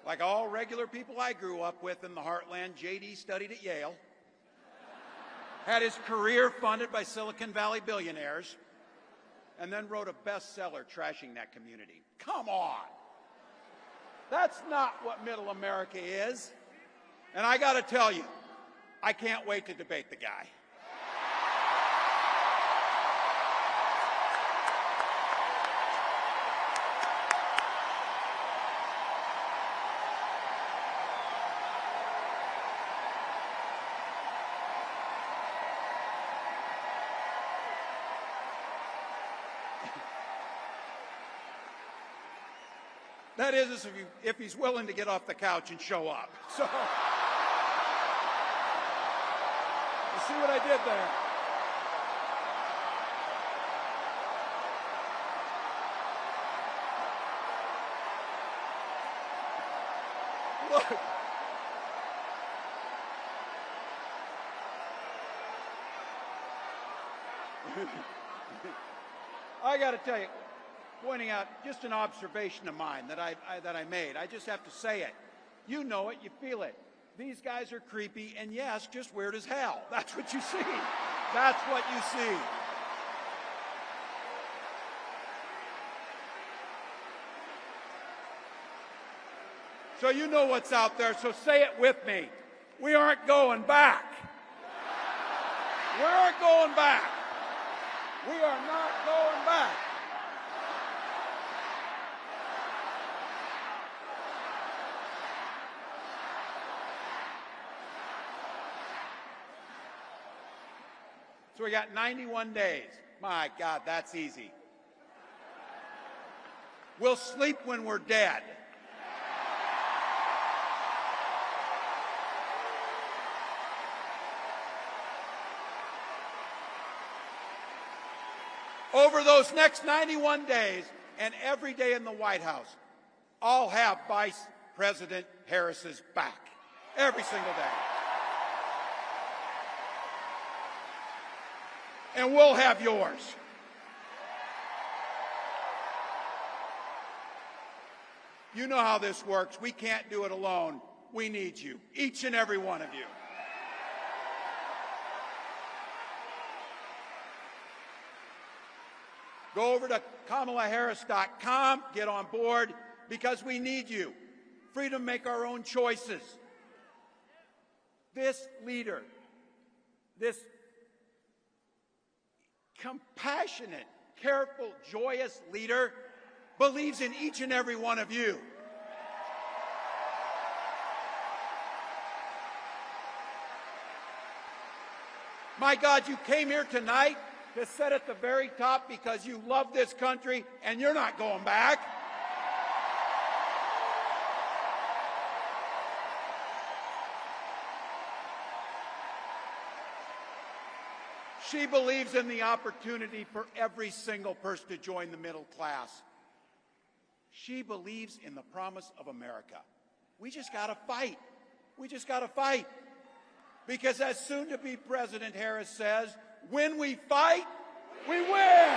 Like all regular people I grew up with in the heartland, J.D. studied at Yale, had his career funded by Silicon Valley billionaires, and then wrote a bestseller trashing that community. Come on! That's not what middle America is. And I got to tell you, I can't wait to debate the guy. That is, if he's willing to get off the couch and show up. So, you see what I did there? Look. I got to tell you, pointing out just an observation of mine that I made. I just have to say it. You know it, you feel it. These guys are creepy and, yes, just weird as hell. That's what you see. That's what you see. So you know what's out there, so say it with me. We aren't going back. We aren't going back. We are not going back. So we got 91 days. My God, that's easy. We'll sleep when we're dead. Over those next 91 days and every day in the White House, I'll have Vice President Harris's back. Every single day. And we'll have yours. You know how this works. We can't do it alone. We need you, each and every one of you. Go over to KamalaHarris.com, get on board, because we need you. Freedom to make our own choices. This leader, this compassionate, careful, joyous leader believes in each and every one of you. My God, you came here tonight to sit at the very top because you love this country and you're not going back. She believes in the opportunity for every single person to join the middle class. She believes in the promise of America. We just got to fight. We just got to fight. Because as soon-to-be President Harris says, when we fight, we win.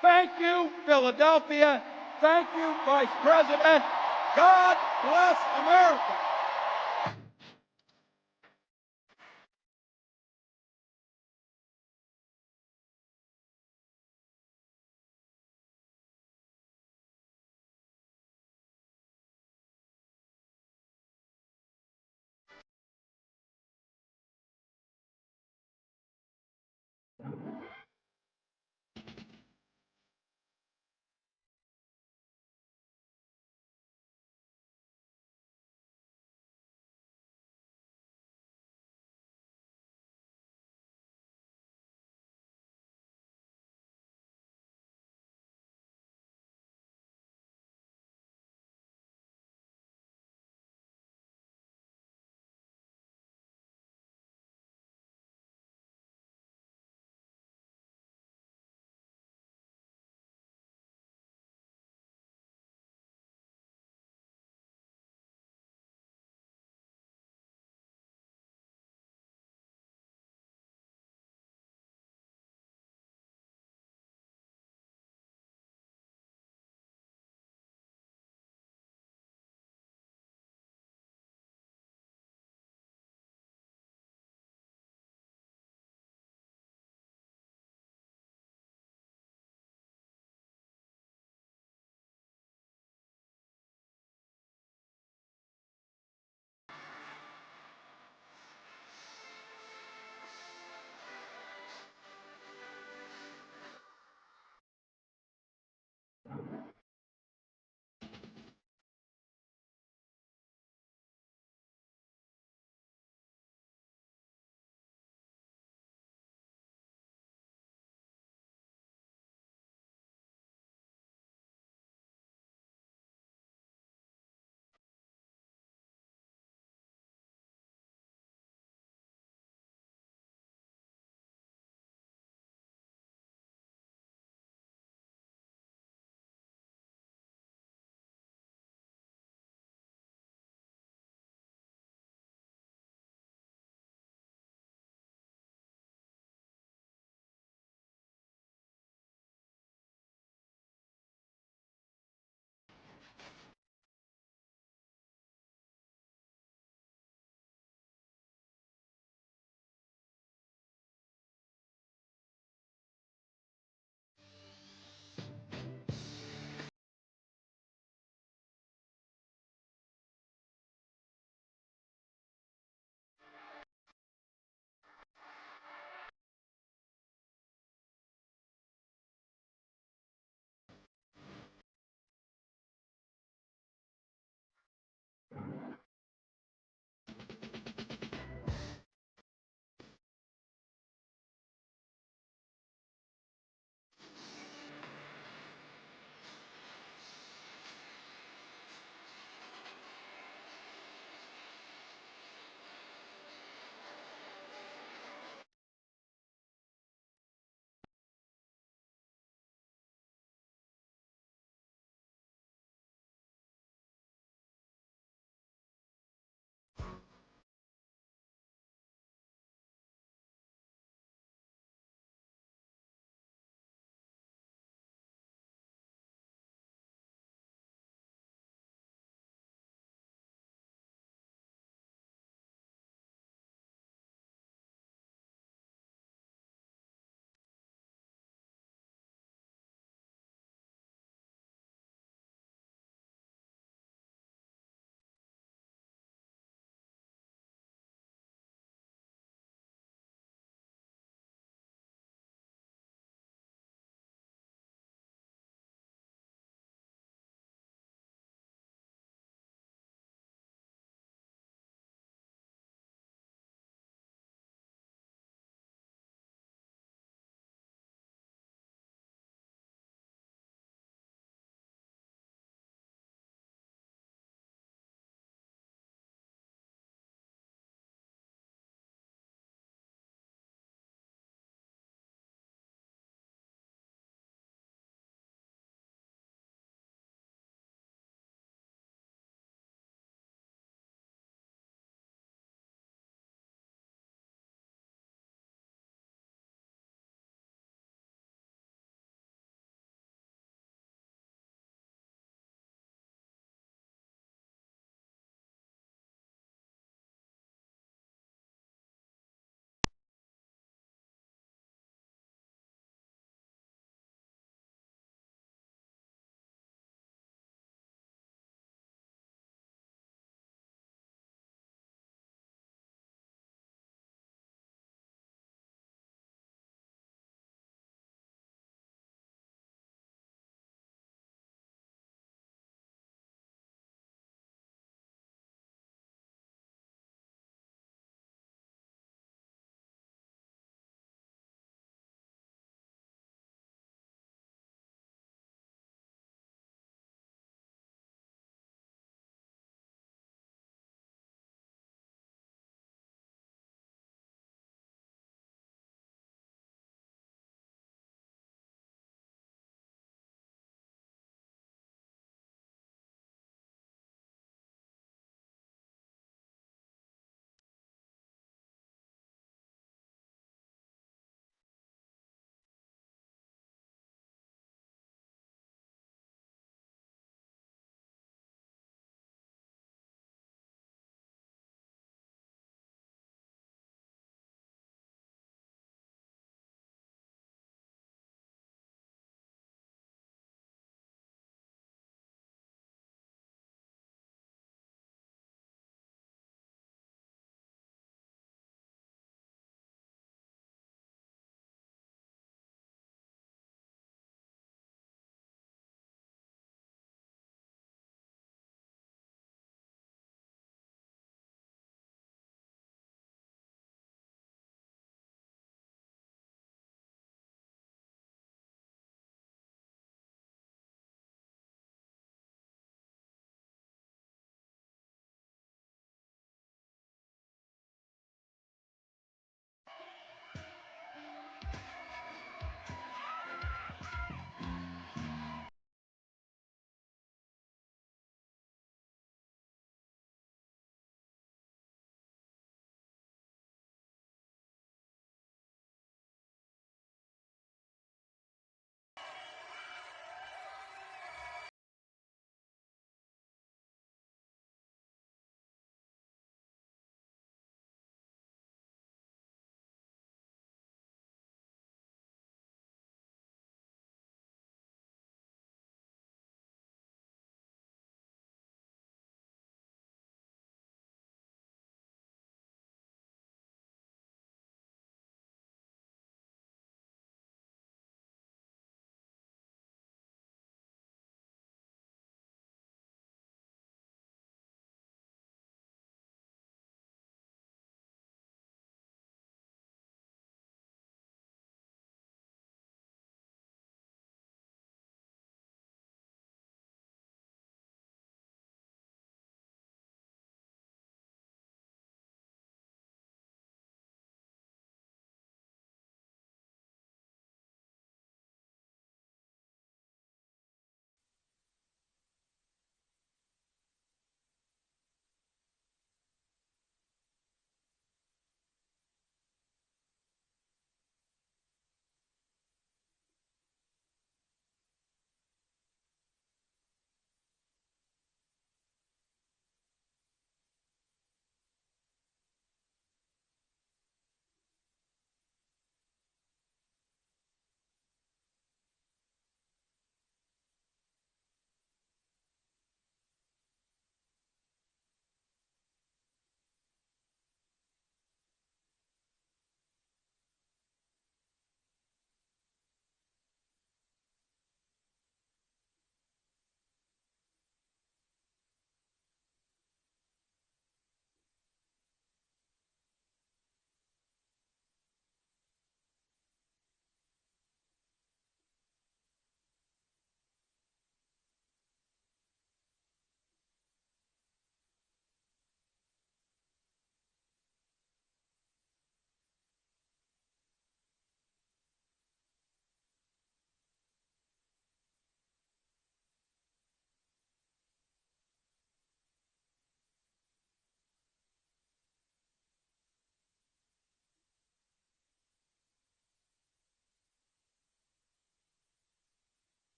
Thank you, Philadelphia. Thank you, Vice President. God bless America.